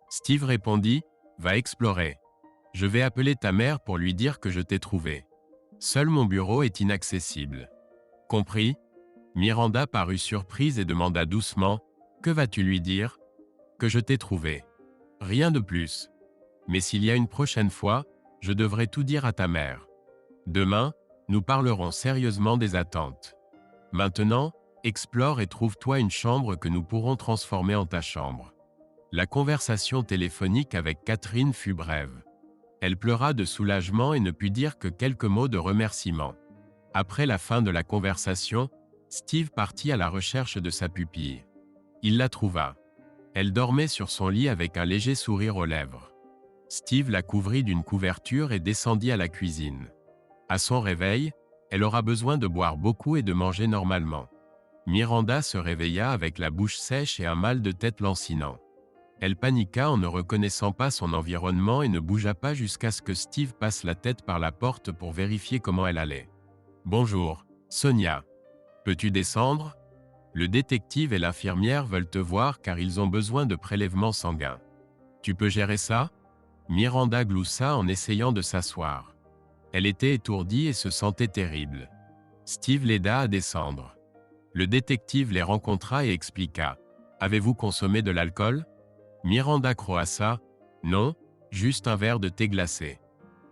[SPEAKER 1] Steve répondit, « Va explorer. Je vais appeler ta mère pour lui dire que je t'ai trouvé. Seul mon bureau est inaccessible. » Compris? Miranda parut surprise et demanda doucement, « Que vas-tu lui dire? »« Que je t'ai trouvé. Rien de plus. Mais s'il y a une prochaine fois, je devrais tout dire à ta mère. Demain, nous parlerons sérieusement des attentes. Maintenant, explore et trouve-toi une chambre que nous pourrons transformer en ta chambre. » La conversation téléphonique avec Catherine fut brève. Elle pleura de soulagement et ne put dire que quelques mots de remerciement. Après la fin de la conversation, Steve partit à la recherche de sa pupille. Il la trouva. Elle dormait sur son lit avec un léger sourire aux lèvres. Steve la couvrit d'une couverture et descendit à la cuisine. À son réveil, elle aura besoin de boire beaucoup et de manger normalement. Miranda se réveilla avec la bouche sèche et un mal de tête lancinant. Elle paniqua en ne reconnaissant pas son environnement et ne bougea pas jusqu'à ce que Steve passe la tête par la porte pour vérifier comment elle allait. « Bonjour, Sonia. Peux-tu descendre? Le détective et l'infirmière veulent te voir car ils ont besoin de prélèvements sanguins. Tu peux gérer ça? » Miranda gloussa en essayant de s'asseoir. Elle était étourdie et se sentait terrible. Steve l'aida à descendre. Le détective les rencontra et expliqua. « Avez-vous consommé de l'alcool? » Miranda croassa. « Non, juste un verre de thé glacé. »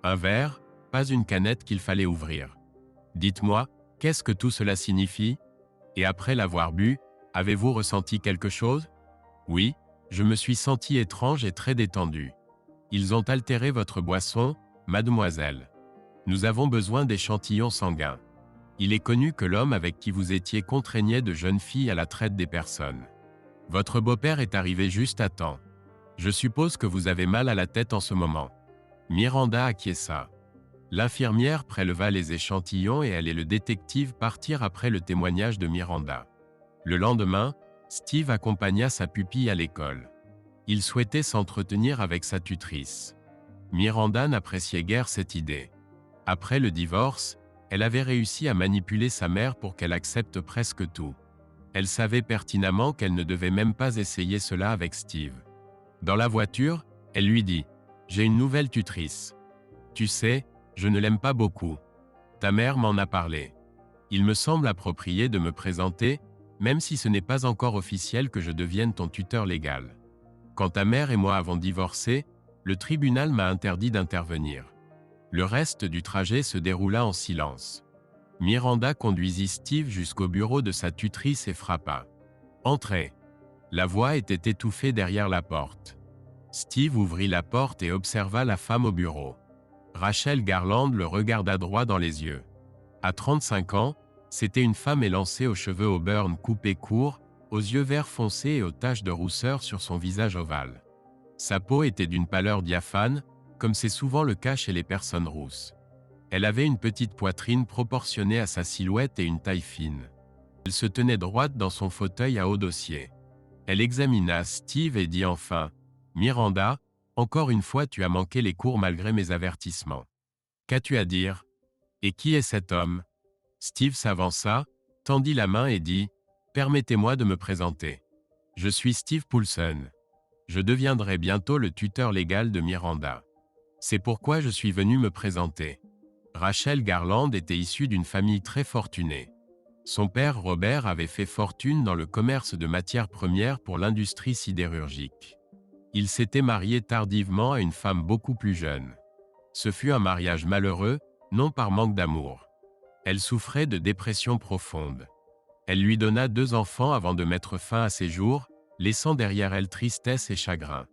[SPEAKER 1] Un verre, pas une canette qu'il fallait ouvrir. Dites-moi, qu'est-ce que tout cela signifie? Et après l'avoir bu, avez-vous ressenti quelque chose? Oui, je me suis senti étrange et très détendu. Ils ont altéré votre boisson, mademoiselle. Nous avons besoin d'échantillons sanguins. Il est connu que l'homme avec qui vous étiez contraignait de jeunes filles à la traite des personnes. Votre beau-père est arrivé juste à temps. Je suppose que vous avez mal à la tête en ce moment. Miranda acquiesça. L'infirmière préleva les échantillons et elle et le détective partirent après le témoignage de Miranda. Le lendemain, Steve accompagna sa pupille à l'école. Il souhaitait s'entretenir avec sa tutrice. Miranda n'appréciait guère cette idée. Après le divorce, elle avait réussi à manipuler sa mère pour qu'elle accepte presque tout. Elle savait pertinemment qu'elle ne devait même pas essayer cela avec Steve. Dans la voiture, elle lui dit « J'ai une nouvelle tutrice. Tu sais, je ne l'aime pas beaucoup. Ta mère m'en a parlé. Il me semble approprié de me présenter, même si ce n'est pas encore officiel que je devienne ton tuteur légal. Quand ta mère et moi avons divorcé, le tribunal m'a interdit d'intervenir. Le reste du trajet se déroula en silence. Miranda conduisit Steve jusqu'au bureau de sa tutrice et frappa. « Entrez !» La voix était étouffée derrière la porte. Steve ouvrit la porte et observa la femme au bureau. Rachel Garland le regarda droit dans les yeux. À 35 ans, c'était une femme élancée aux cheveux auburn coupés courts, aux yeux vert foncé et aux taches de rousseur sur son visage ovale. Sa peau était d'une pâleur diaphane, comme c'est souvent le cas chez les personnes rousses. Elle avait une petite poitrine proportionnée à sa silhouette et une taille fine. Elle se tenait droite dans son fauteuil à haut dossier. Elle examina Steve et dit enfin « Miranda, encore une fois tu as manqué les cours malgré mes avertissements. Qu'as-tu à dire? Et qui est cet homme ?» Steve s'avança, tendit la main et dit « Permettez-moi de me présenter. Je suis Steve Poulson. Je deviendrai bientôt le tuteur légal de Miranda. C'est pourquoi je suis venu me présenter. » Rachel Garland était issue d'une famille très fortunée. Son père Robert avait fait fortune dans le commerce de matières premières pour l'industrie sidérurgique. Il s'était marié tardivement à une femme beaucoup plus jeune. Ce fut un mariage malheureux, non par manque d'amour. Elle souffrait de dépression profonde. Elle lui donna 2 enfants avant de mettre fin à ses jours, laissant derrière elle tristesse et chagrin.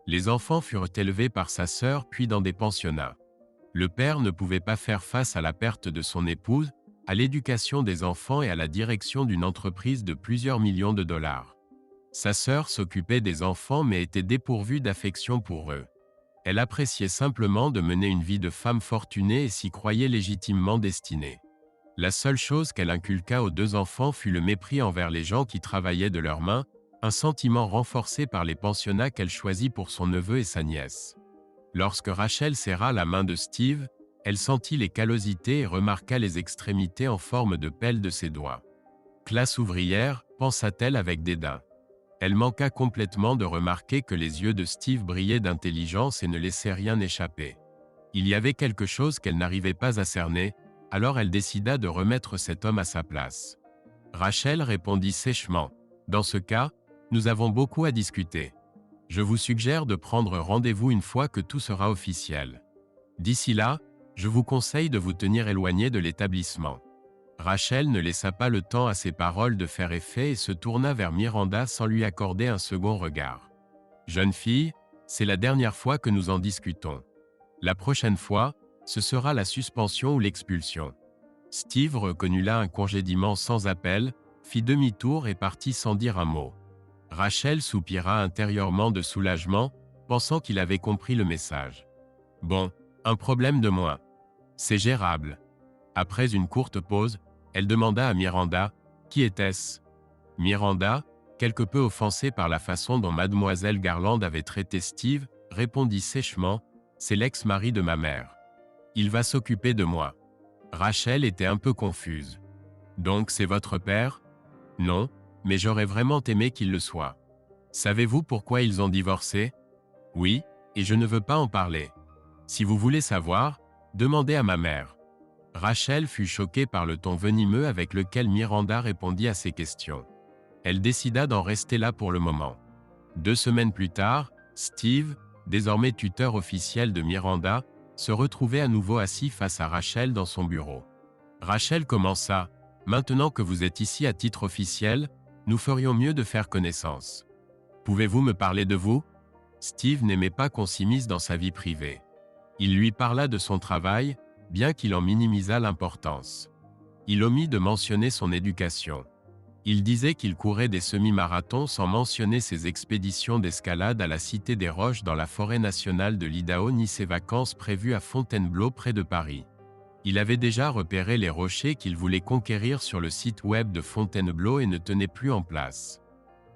[SPEAKER 1] Les enfants furent élevés par sa sœur puis dans des pensionnats. Le père ne pouvait pas faire face à la perte de son épouse, à l'éducation des enfants et à la direction d'une entreprise de plusieurs millions de dollars. Sa sœur s'occupait des enfants mais était dépourvue d'affection pour eux. Elle appréciait simplement de mener une vie de femme fortunée et s'y croyait légitimement destinée. La seule chose qu'elle inculqua aux 2 enfants fut le mépris envers les gens qui travaillaient de leurs mains, un sentiment renforcé par les pensionnats qu'elle choisit pour son neveu et sa nièce. Lorsque Rachel serra la main de Steve, elle sentit les callosités et remarqua les extrémités en forme de pelle de ses doigts. Classe ouvrière, pensa-t-elle avec dédain. Elle manqua complètement de remarquer que les yeux de Steve brillaient d'intelligence et ne laissaient rien échapper. Il y avait quelque chose qu'elle n'arrivait pas à cerner, alors elle décida de remettre cet homme à sa place. Rachel répondit sèchement. « Dans ce cas, nous avons beaucoup à discuter. Je vous suggère de prendre rendez-vous une fois que tout sera officiel. D'ici là, je vous conseille de vous tenir éloigné de l'établissement. » Rachel ne laissa pas le temps à ses paroles de faire effet et se tourna vers Miranda sans lui accorder un second regard. « Jeune fille, c'est la dernière fois que nous en discutons. La prochaine fois, ce sera la suspension ou l'expulsion. » Steve reconnut là un congédiement sans appel, fit demi-tour et partit sans dire un mot. Rachel soupira intérieurement de soulagement, pensant qu'il avait compris le message. « Bon, un problème de moins. C'est gérable. » Après une courte pause, elle demanda à Miranda « Qui était-ce » Miranda, quelque peu offensée par la façon dont mademoiselle Garland avait traité Steve, répondit sèchement « C'est l'ex-mari de ma mère. Il va s'occuper de moi. » Rachel était un peu confuse. « Donc c'est votre père ?»« Non, mais j'aurais vraiment aimé qu'il le soit. » « Savez-vous pourquoi ils ont divorcé ?»« Oui, et je ne veux pas en parler. Si vous voulez savoir, demandez à ma mère. » Rachel fut choquée par le ton venimeux avec lequel Miranda répondit à ses questions. Elle décida d'en rester là pour le moment. 2 semaines plus tard, Steve, désormais tuteur officiel de Miranda, se retrouvait à nouveau assis face à Rachel dans son bureau. Rachel commença. Maintenant que vous êtes ici à titre officiel, nous ferions mieux de faire connaissance. Pouvez-vous me parler de vous? Steve n'aimait pas qu'on s'immisce dans sa vie privée. Il lui parla de son travail, bien qu'il en minimisât l'importance. Il omit de mentionner son éducation. Il disait qu'il courait des semi-marathons sans mentionner ses expéditions d'escalade à la Cité des Roches dans la forêt nationale de l'Idaho ni ses vacances prévues à Fontainebleau près de Paris. Il avait déjà repéré les rochers qu'il voulait conquérir sur le site web de Fontainebleau et ne tenait plus en place.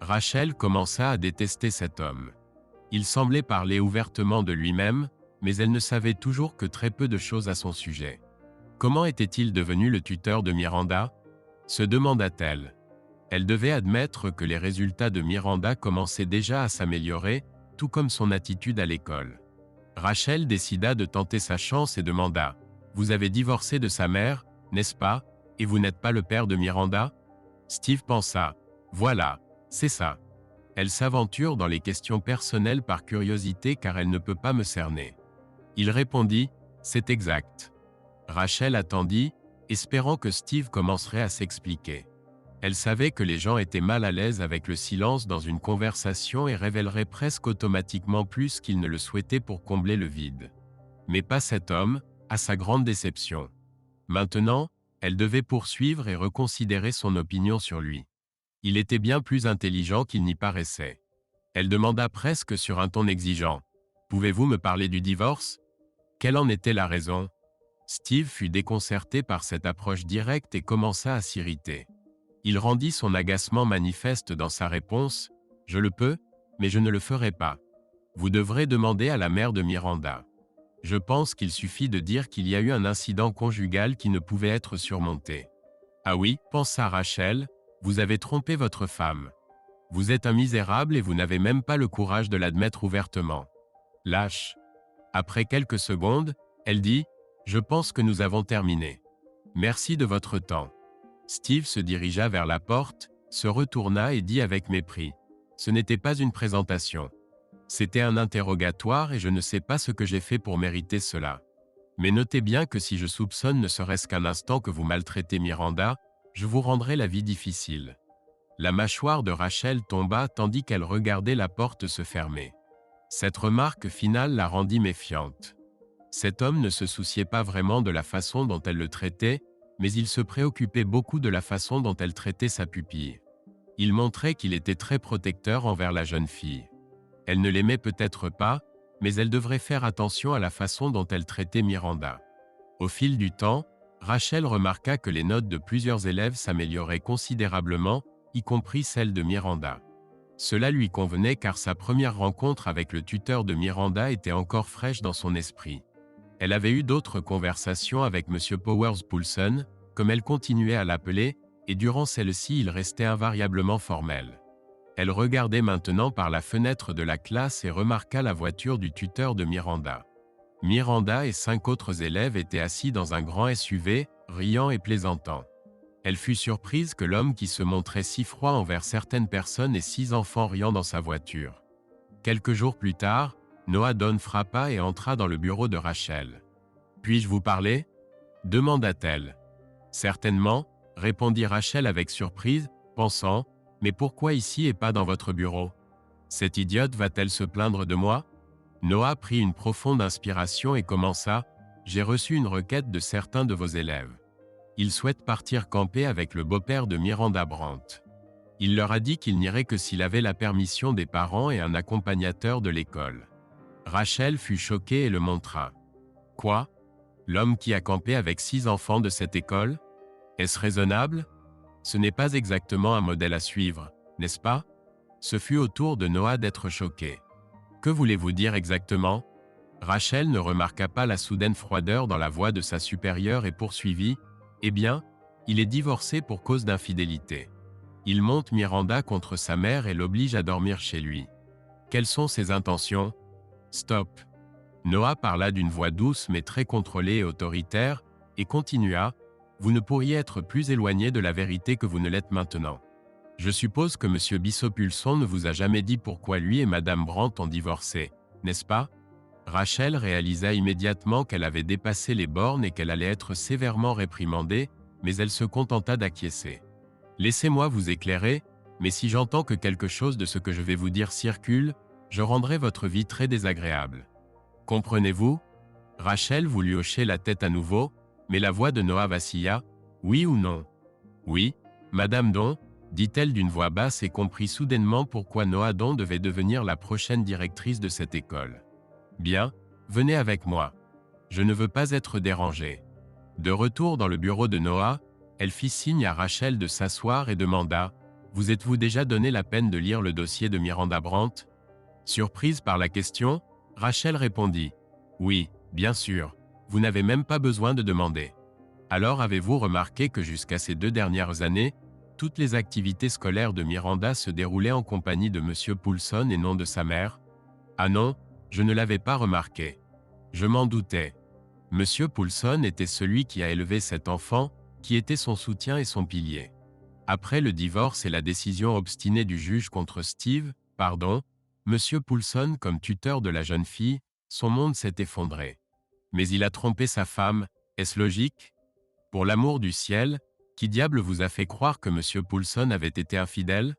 [SPEAKER 1] Rachel commença à détester cet homme. Il semblait parler ouvertement de lui-même, mais elle ne savait toujours que très peu de choses à son sujet. Comment était-il devenu le tuteur de Miranda? Se demanda-t-elle. Elle devait admettre que les résultats de Miranda commençaient déjà à s'améliorer, tout comme son attitude à l'école. Rachel décida de tenter sa chance et demanda « Vous avez divorcé de sa mère, n'est-ce pas, et vous n'êtes pas le père de Miranda ?» Steve pensa « Voilà, c'est ça. Elle s'aventure dans les questions personnelles par curiosité car elle ne peut pas me cerner. » Il répondit « C'est exact. » Rachel attendit, espérant que Steve commencerait à s'expliquer. Elle savait que les gens étaient mal à l'aise avec le silence dans une conversation et révéleraient presque automatiquement plus qu'ils ne le souhaitaient pour combler le vide. Mais pas cet homme, à sa grande déception. Maintenant, elle devait poursuivre et reconsidérer son opinion sur lui. Il était bien plus intelligent qu'il n'y paraissait. Elle demanda presque sur un ton exigeant. « Pouvez-vous me parler du divorce? Quelle en était la raison ?» Steve fut déconcerté par cette approche directe et commença à s'irriter. Il rendit son agacement manifeste dans sa réponse « Je le peux, mais je ne le ferai pas. Vous devrez demander à la mère de Miranda. Je pense qu'il suffit de dire qu'il y a eu un incident conjugal qui ne pouvait être surmonté. » Ah oui, pensa Rachel, vous avez trompé votre femme. Vous êtes un misérable et vous n'avez même pas le courage de l'admettre ouvertement. Lâche. Après quelques secondes, elle dit « Je pense que nous avons terminé. Merci de votre temps. » Steve se dirigea vers la porte, se retourna et dit avec mépris « Ce n'était pas une présentation. C'était un interrogatoire et je ne sais pas ce que j'ai fait pour mériter cela. Mais notez bien que si je soupçonne ne serait-ce qu'un instant que vous maltraitez Miranda, je vous rendrai la vie difficile. » La mâchoire de Rachel tomba tandis qu'elle regardait la porte se fermer. Cette remarque finale la rendit méfiante. Cet homme ne se souciait pas vraiment de la façon dont elle le traitait, mais il se préoccupait beaucoup de la façon dont elle traitait sa pupille. Il montrait qu'il était très protecteur envers la jeune fille. Elle ne l'aimait peut-être pas, mais elle devrait faire attention à la façon dont elle traitait Miranda. Au fil du temps, Rachel remarqua que les notes de plusieurs élèves s'amélioraient considérablement, y compris celles de Miranda. Cela lui convenait car sa première rencontre avec le tuteur de Miranda était encore fraîche dans son esprit. Elle avait eu d'autres conversations avec M. Powers-Poulsen, comme elle continuait à l'appeler, et durant celle-ci il restait invariablement formel. Elle regardait maintenant par la fenêtre de la classe et remarqua la voiture du tuteur de Miranda. Miranda et 5 autres élèves étaient assis dans un grand SUV, riant et plaisantant. Elle fut surprise que l'homme qui se montrait si froid envers certaines personnes ait 6 enfants riant dans sa voiture. Quelques jours plus tard, Noah Donne frappa et entra dans le bureau de Rachel. « Puis-je vous parler ?» demanda-t-elle. « Certainement, » répondit Rachel avec surprise, pensant « Mais pourquoi ici et pas dans votre bureau? Cette idiote va-t-elle se plaindre de moi ?» Noah prit une profonde inspiration et commença « J'ai reçu une requête de certains de vos élèves. Ils souhaitent partir camper avec le beau-père de Miranda Brandt. Il leur a dit qu'il n'irait que s'il avait la permission des parents et un accompagnateur de l'école. » Rachel fut choquée et le montra. « Quoi? L'homme qui a campé avec 6 enfants de cette école? Est-ce raisonnable? Ce n'est pas exactement un modèle à suivre, n'est-ce pas ?» Ce fut au tour de Noah d'être choqué. « Que voulez-vous dire exactement ?» Rachel ne remarqua pas la soudaine froideur dans la voix de sa supérieure et poursuivit « Eh bien, il est divorcé pour cause d'infidélité. Il monte Miranda contre sa mère et l'oblige à dormir chez lui. Quelles sont ses intentions? » Stop. Noah parla d'une voix douce mais très contrôlée et autoritaire, et continua « Vous ne pourriez être plus éloigné de la vérité que vous ne l'êtes maintenant. Je suppose que M. Bissopulson ne vous a jamais dit pourquoi lui et Madame Brandt ont divorcé, n'est-ce pas ?» Rachel réalisa immédiatement qu'elle avait dépassé les bornes et qu'elle allait être sévèrement réprimandée, mais elle se contenta d'acquiescer. « Laissez-moi vous éclairer, mais si j'entends que quelque chose de ce que je vais vous dire circule, je rendrai votre vie très désagréable. Comprenez-vous » Rachel voulut hocher la tête à nouveau, mais la voix de Noah vacilla. « Oui ou non ?»« Oui, Madame Don, » dit-elle d'une voix basse et comprit soudainement pourquoi Noah Don devait devenir la prochaine directrice de cette école. « Bien, venez avec moi. Je ne veux pas être dérangée. » De retour dans le bureau de Noah, elle fit signe à Rachel de s'asseoir et demanda « Vous êtes-vous déjà donné la peine de lire le dossier de Miranda Brandt ?» Surprise par la question, Rachel répondit « Oui, bien sûr, vous n'avez même pas besoin de demander. Alors avez-vous remarqué que jusqu'à ces 2 dernières années, toutes les activités scolaires de Miranda se déroulaient en compagnie de M. Poulson et non de sa mère ? Ah non, je ne l'avais pas remarqué. Je m'en doutais. M. Poulson était celui qui a élevé cet enfant, qui était son soutien et son pilier. Après le divorce et la décision obstinée du juge contre Steve, M. Poulson comme tuteur de la jeune fille, son monde s'est effondré. Mais il a trompé sa femme, est-ce logique ? Pour l'amour du ciel, qui diable vous a fait croire que M. Poulson avait été infidèle ?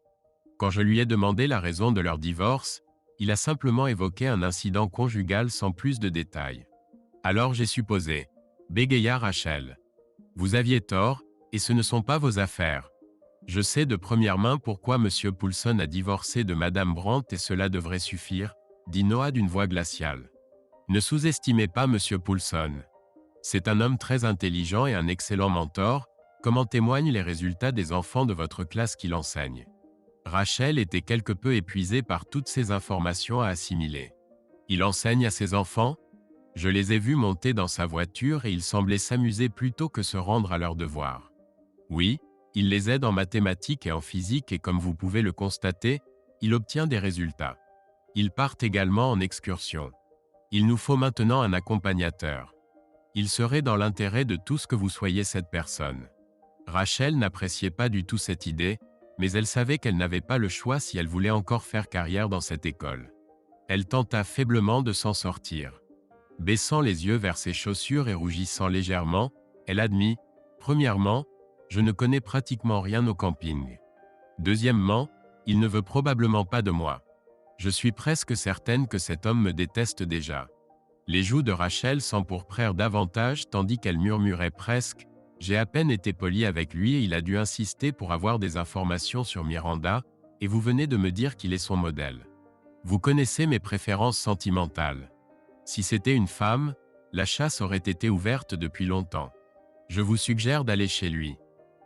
[SPEAKER 1] Quand je lui ai demandé la raison de leur divorce, il a simplement évoqué un incident conjugal sans plus de détails. Alors j'ai supposé, bégaya Rachel. Vous aviez tort, et ce ne sont pas vos affaires. Je sais de première main pourquoi M. Poulson a divorcé de Mme Brandt et cela devrait suffire, dit Noah d'une voix glaciale. Ne sous-estimez pas M. Poulson. C'est un homme très intelligent et un excellent mentor, comme en témoignent les résultats des enfants de votre classe qu'il enseigne. Rachel était quelque peu épuisée par toutes ces informations à assimiler. Il enseigne à ses enfants ? Je les ai vus monter dans sa voiture et ils semblaient s'amuser plutôt que se rendre à leurs devoirs. Oui, il les aide en mathématiques et en physique et comme vous pouvez le constater, il obtient des résultats. Ils partent également en excursion. Il nous faut maintenant un accompagnateur. Il serait dans l'intérêt de tous que vous soyez cette personne. Rachel n'appréciait pas du tout cette idée, mais elle savait qu'elle n'avait pas le choix si elle voulait encore faire carrière dans cette école. Elle tenta faiblement de s'en sortir. Baissant les yeux vers ses chaussures et rougissant légèrement, elle admit « Premièrement, je ne connais pratiquement rien au camping. Deuxièmement, il ne veut probablement pas de moi. Je suis presque certaine que cet homme me déteste déjà. » Les joues de Rachel s'empourprèrent davantage tandis qu'elle murmurait presque « J'ai à peine été poli avec lui et il a dû insister pour avoir des informations sur Miranda, et vous venez de me dire qu'il est son modèle. Vous connaissez mes préférences sentimentales. Si c'était une femme, la chasse aurait été ouverte depuis longtemps. Je vous suggère d'aller chez lui.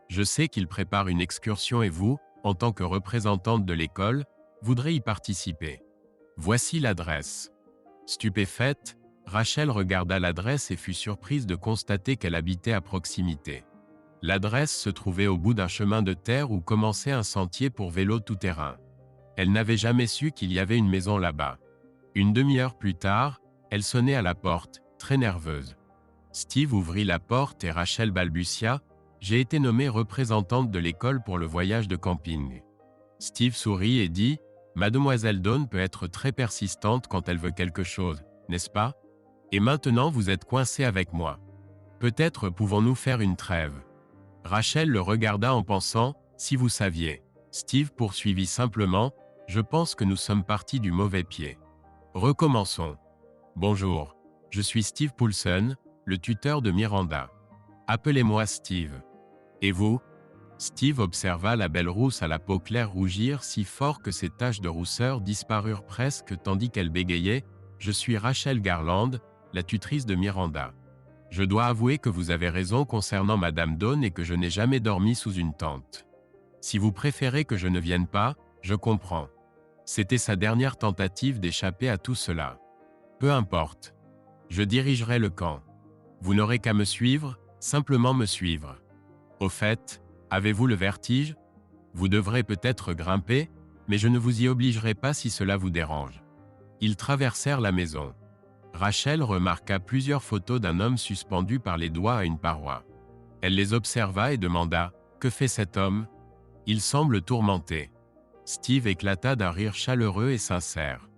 [SPEAKER 1] Je sais qu'il prépare une excursion et vous, en tant que représentante de l'école, voudrez y participer. Voici l'adresse. » Stupéfaite, Rachel regarda l'adresse et fut surprise de constater qu'elle habitait à proximité. L'adresse se trouvait au bout d'un chemin de terre où commençait un sentier pour vélo tout-terrain. Elle n'avait jamais su qu'il y avait une maison là-bas. Une demi-heure plus tard, elle sonnait à la porte, très nerveuse. Steve ouvrit la porte et Rachel balbutia « J'ai été nommée représentante de l'école pour le voyage de camping. » Steve sourit et dit « Mademoiselle Dawn peut être très persistante quand elle veut quelque chose, n'est-ce pas? Et maintenant vous êtes coincé avec moi. Peut-être pouvons-nous faire une trêve. » Rachel le regarda en pensant « Si vous saviez. » Steve poursuivit simplement « Je pense que nous sommes partis du mauvais pied. Recommençons. Bonjour, je suis Steve Poulson, le tuteur de Miranda. Appelez-moi Steve. Et vous ?» Steve observa la belle rousse à la peau claire rougir si fort que ses taches de rousseur disparurent presque tandis qu'elle bégayait « Je suis Rachel Garland, la tutrice de Miranda. Je dois avouer que vous avez raison concernant Madame Dawn et que je n'ai jamais dormi sous une tente. Si vous préférez que je ne vienne pas, je comprends. C'était sa dernière tentative d'échapper à tout cela. Peu importe. Je dirigerai le camp. Vous n'aurez qu'à me suivre, simplement me suivre. Au fait, avez-vous le vertige? Vous devrez peut-être grimper, mais je ne vous y obligerai pas si cela vous dérange. » Ils traversèrent la maison. Rachel remarqua plusieurs photos d'un homme suspendu par les doigts à une paroi. Elle les observa et demanda « Que fait cet homme? Il semble tourmenté. » Steve éclata d'un rire chaleureux et sincère.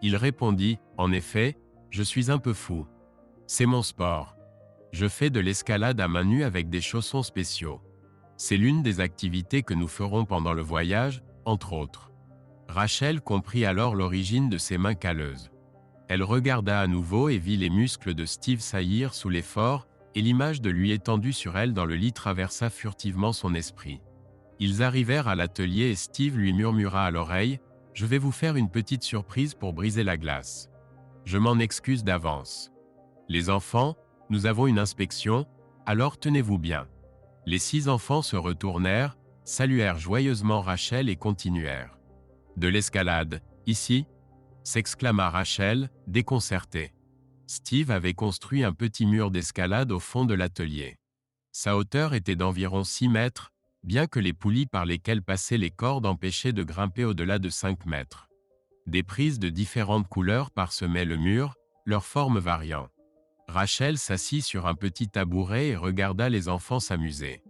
[SPEAKER 1] Il répondit « En effet, Je suis un peu fou. C'est mon sport. Je fais de l'escalade à main nue avec des chaussons spéciaux. C'est l'une des activités que nous ferons pendant le voyage, entre autres. Rachel comprit alors l'origine de ses mains calleuses. Elle regarda à nouveau et vit les muscles de Steve saillir sous l'effort, et l'image de lui étendu sur elle dans le lit traversa furtivement son esprit. Ils arrivèrent à l'atelier et Steve lui murmura à l'oreille « Je vais vous faire une petite surprise pour briser la glace. Je m'en excuse d'avance. Les enfants, nous avons une inspection, alors tenez-vous bien. » Les 6 enfants se retournèrent, saluèrent joyeusement Rachel et continuèrent. « De l'escalade, ici ?» s'exclama Rachel, déconcertée. Steve avait construit un petit mur d'escalade au fond de l'atelier. Sa hauteur était d'environ 6 mètres, bien que les poulies par lesquelles passaient les cordes empêchaient de grimper au-delà de 5 mètres. Des prises de différentes couleurs parsemaient le mur, leurs formes variant. Rachel s'assit sur un petit tabouret et regarda les enfants s'amuser.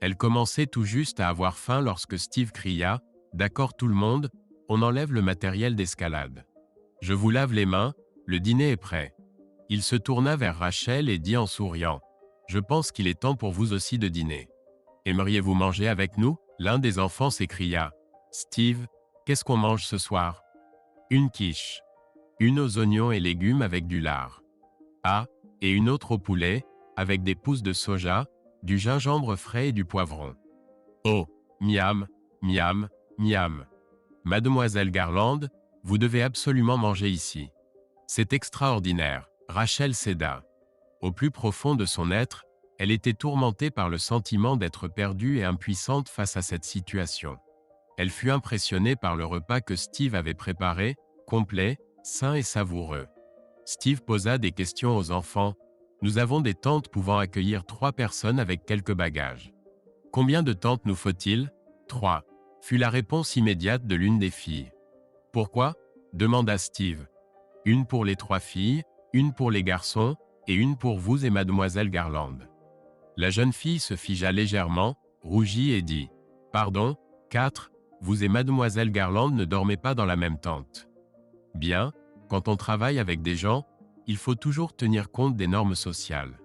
[SPEAKER 1] Elle commençait tout juste à avoir faim lorsque Steve cria « D'accord tout le monde, on enlève le matériel d'escalade. Je vous lave les mains, le dîner est prêt. » Il se tourna vers Rachel et dit en souriant « Je pense qu'il est temps pour vous aussi de dîner. Aimeriez-vous manger avec nous ?» L'un des enfants s'écria « Steve, qu'est-ce qu'on mange ce soir ?»« Une quiche. Une aux oignons et légumes avec du lard. Ah, et une autre au poulet, avec des pousses de soja, du gingembre frais et du poivron. Oh, miam, miam, miam. Mademoiselle Garland, vous devez absolument manger ici. C'est extraordinaire. » Rachel céda. Au plus profond de son être, elle était tourmentée par le sentiment d'être perdue et impuissante face à cette situation. Elle fut impressionnée par le repas que Steve avait préparé, complet, sain et savoureux. Steve posa des questions aux enfants. « Nous avons des tentes pouvant accueillir 3 personnes avec quelques bagages. »« Combien de tentes nous faut-il ?»« 3, fut la réponse immédiate de l'une des filles. « Pourquoi ?» demanda Steve. « Une pour les 3 filles, une pour les garçons, et une pour vous et mademoiselle Garland. » La jeune fille se figea légèrement, rougit et dit « Pardon, 4, vous et mademoiselle Garland ne dormez pas dans la même tente. » Bien, quand on travaille avec des gens, il faut toujours tenir compte des normes sociales.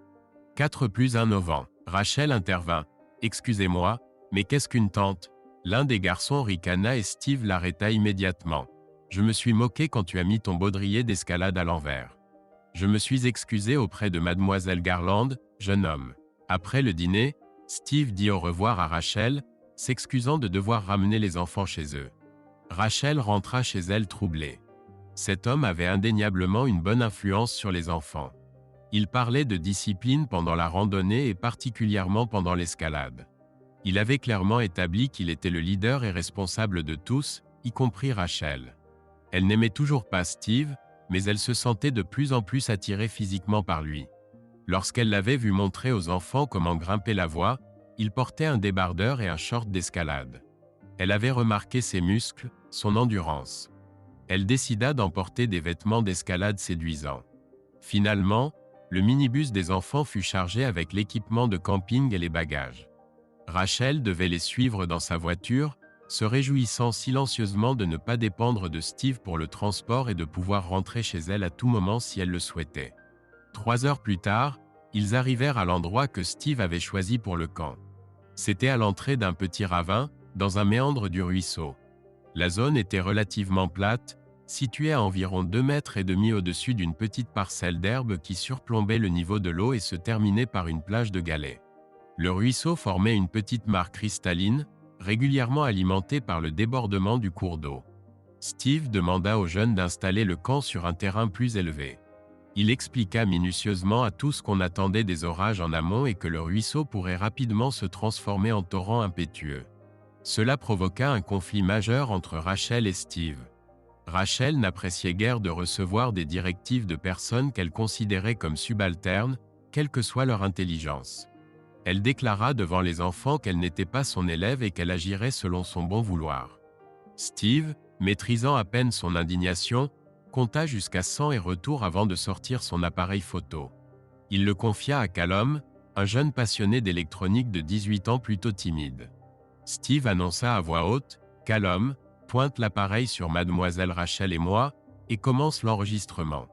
[SPEAKER 1] 4 plus innovant. Rachel intervint. « Excusez-moi, mais qu'est-ce qu'une tente ?» L'un des garçons ricana et Steve l'arrêta immédiatement. « Je me suis moqué quand tu as mis ton baudrier d'escalade à l'envers. Je me suis excusé auprès de mademoiselle Garland, jeune homme. » Après le dîner, Steve dit au revoir à Rachel, s'excusant de devoir ramener les enfants chez eux. Rachel rentra chez elle troublée. Cet homme avait indéniablement une bonne influence sur les enfants. Il parlait de discipline pendant la randonnée et particulièrement pendant l'escalade. Il avait clairement établi qu'il était le leader et responsable de tous, y compris Rachel. Elle n'aimait toujours pas Steve, mais elle se sentait de plus en plus attirée physiquement par lui. Lorsqu'elle l'avait vu montrer aux enfants comment grimper la voie, il portait un débardeur et un short d'escalade. Elle avait remarqué ses muscles, son endurance. Elle décida d'emporter des vêtements d'escalade séduisants. Finalement, le minibus des enfants fut chargé avec l'équipement de camping et les bagages. Rachel devait les suivre dans sa voiture, se réjouissant silencieusement de ne pas dépendre de Steve pour le transport et de pouvoir rentrer chez elle à tout moment si elle le souhaitait. 3 heures plus tard, ils arrivèrent à l'endroit que Steve avait choisi pour le camp. C'était à l'entrée d'un petit ravin, dans un méandre du ruisseau. La zone était relativement plate, située à environ 2,5 mètres au-dessus d'une petite parcelle d'herbe qui surplombait le niveau de l'eau et se terminait par une plage de galets. Le ruisseau formait une petite mare cristalline, régulièrement alimentée par le débordement du cours d'eau. Steve demanda aux jeunes d'installer le camp sur un terrain plus élevé. Il expliqua minutieusement à tous qu'on attendait des orages en amont et que le ruisseau pourrait rapidement se transformer en torrent impétueux. Cela provoqua un conflit majeur entre Rachel et Steve. Rachel n'appréciait guère de recevoir des directives de personnes qu'elle considérait comme subalternes, quelle que soit leur intelligence. Elle déclara devant les enfants qu'elle n'était pas son élève et qu'elle agirait selon son bon vouloir. Steve, maîtrisant à peine son indignation, compta jusqu'à 100 et retour avant de sortir son appareil photo. Il le confia à Callum, un jeune passionné d'électronique de 18 ans plutôt timide. Steve annonça à voix haute « Callum, pointe l'appareil sur mademoiselle Rachel et moi, et commence l'enregistrement. »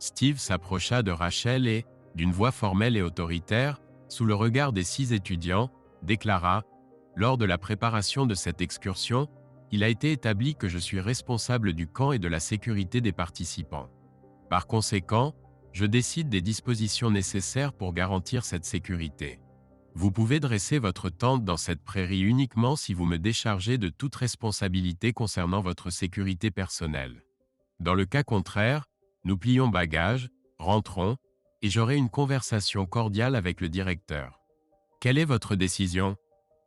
[SPEAKER 1] Steve s'approcha de Rachel et, d'une voix formelle et autoritaire, sous le regard des 6 étudiants, déclara « Lors de la préparation de cette excursion, il a été établi que je suis responsable du camp et de la sécurité des participants. Par conséquent, je décide des dispositions nécessaires pour garantir cette sécurité. Vous pouvez dresser votre tente dans cette prairie uniquement si vous me déchargez de toute responsabilité concernant votre sécurité personnelle. Dans le cas contraire, nous plions bagages, rentrons, et j'aurai une conversation cordiale avec le directeur. Quelle est votre décision ? »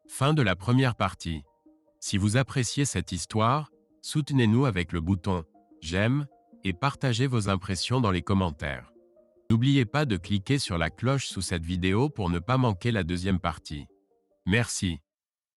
[SPEAKER 1] Fin de la première partie. Si vous appréciez cette histoire, soutenez-nous avec le bouton « J'aime » et partagez vos impressions dans les commentaires. N'oubliez pas de cliquer sur la cloche sous cette vidéo pour ne pas manquer la deuxième partie. Merci.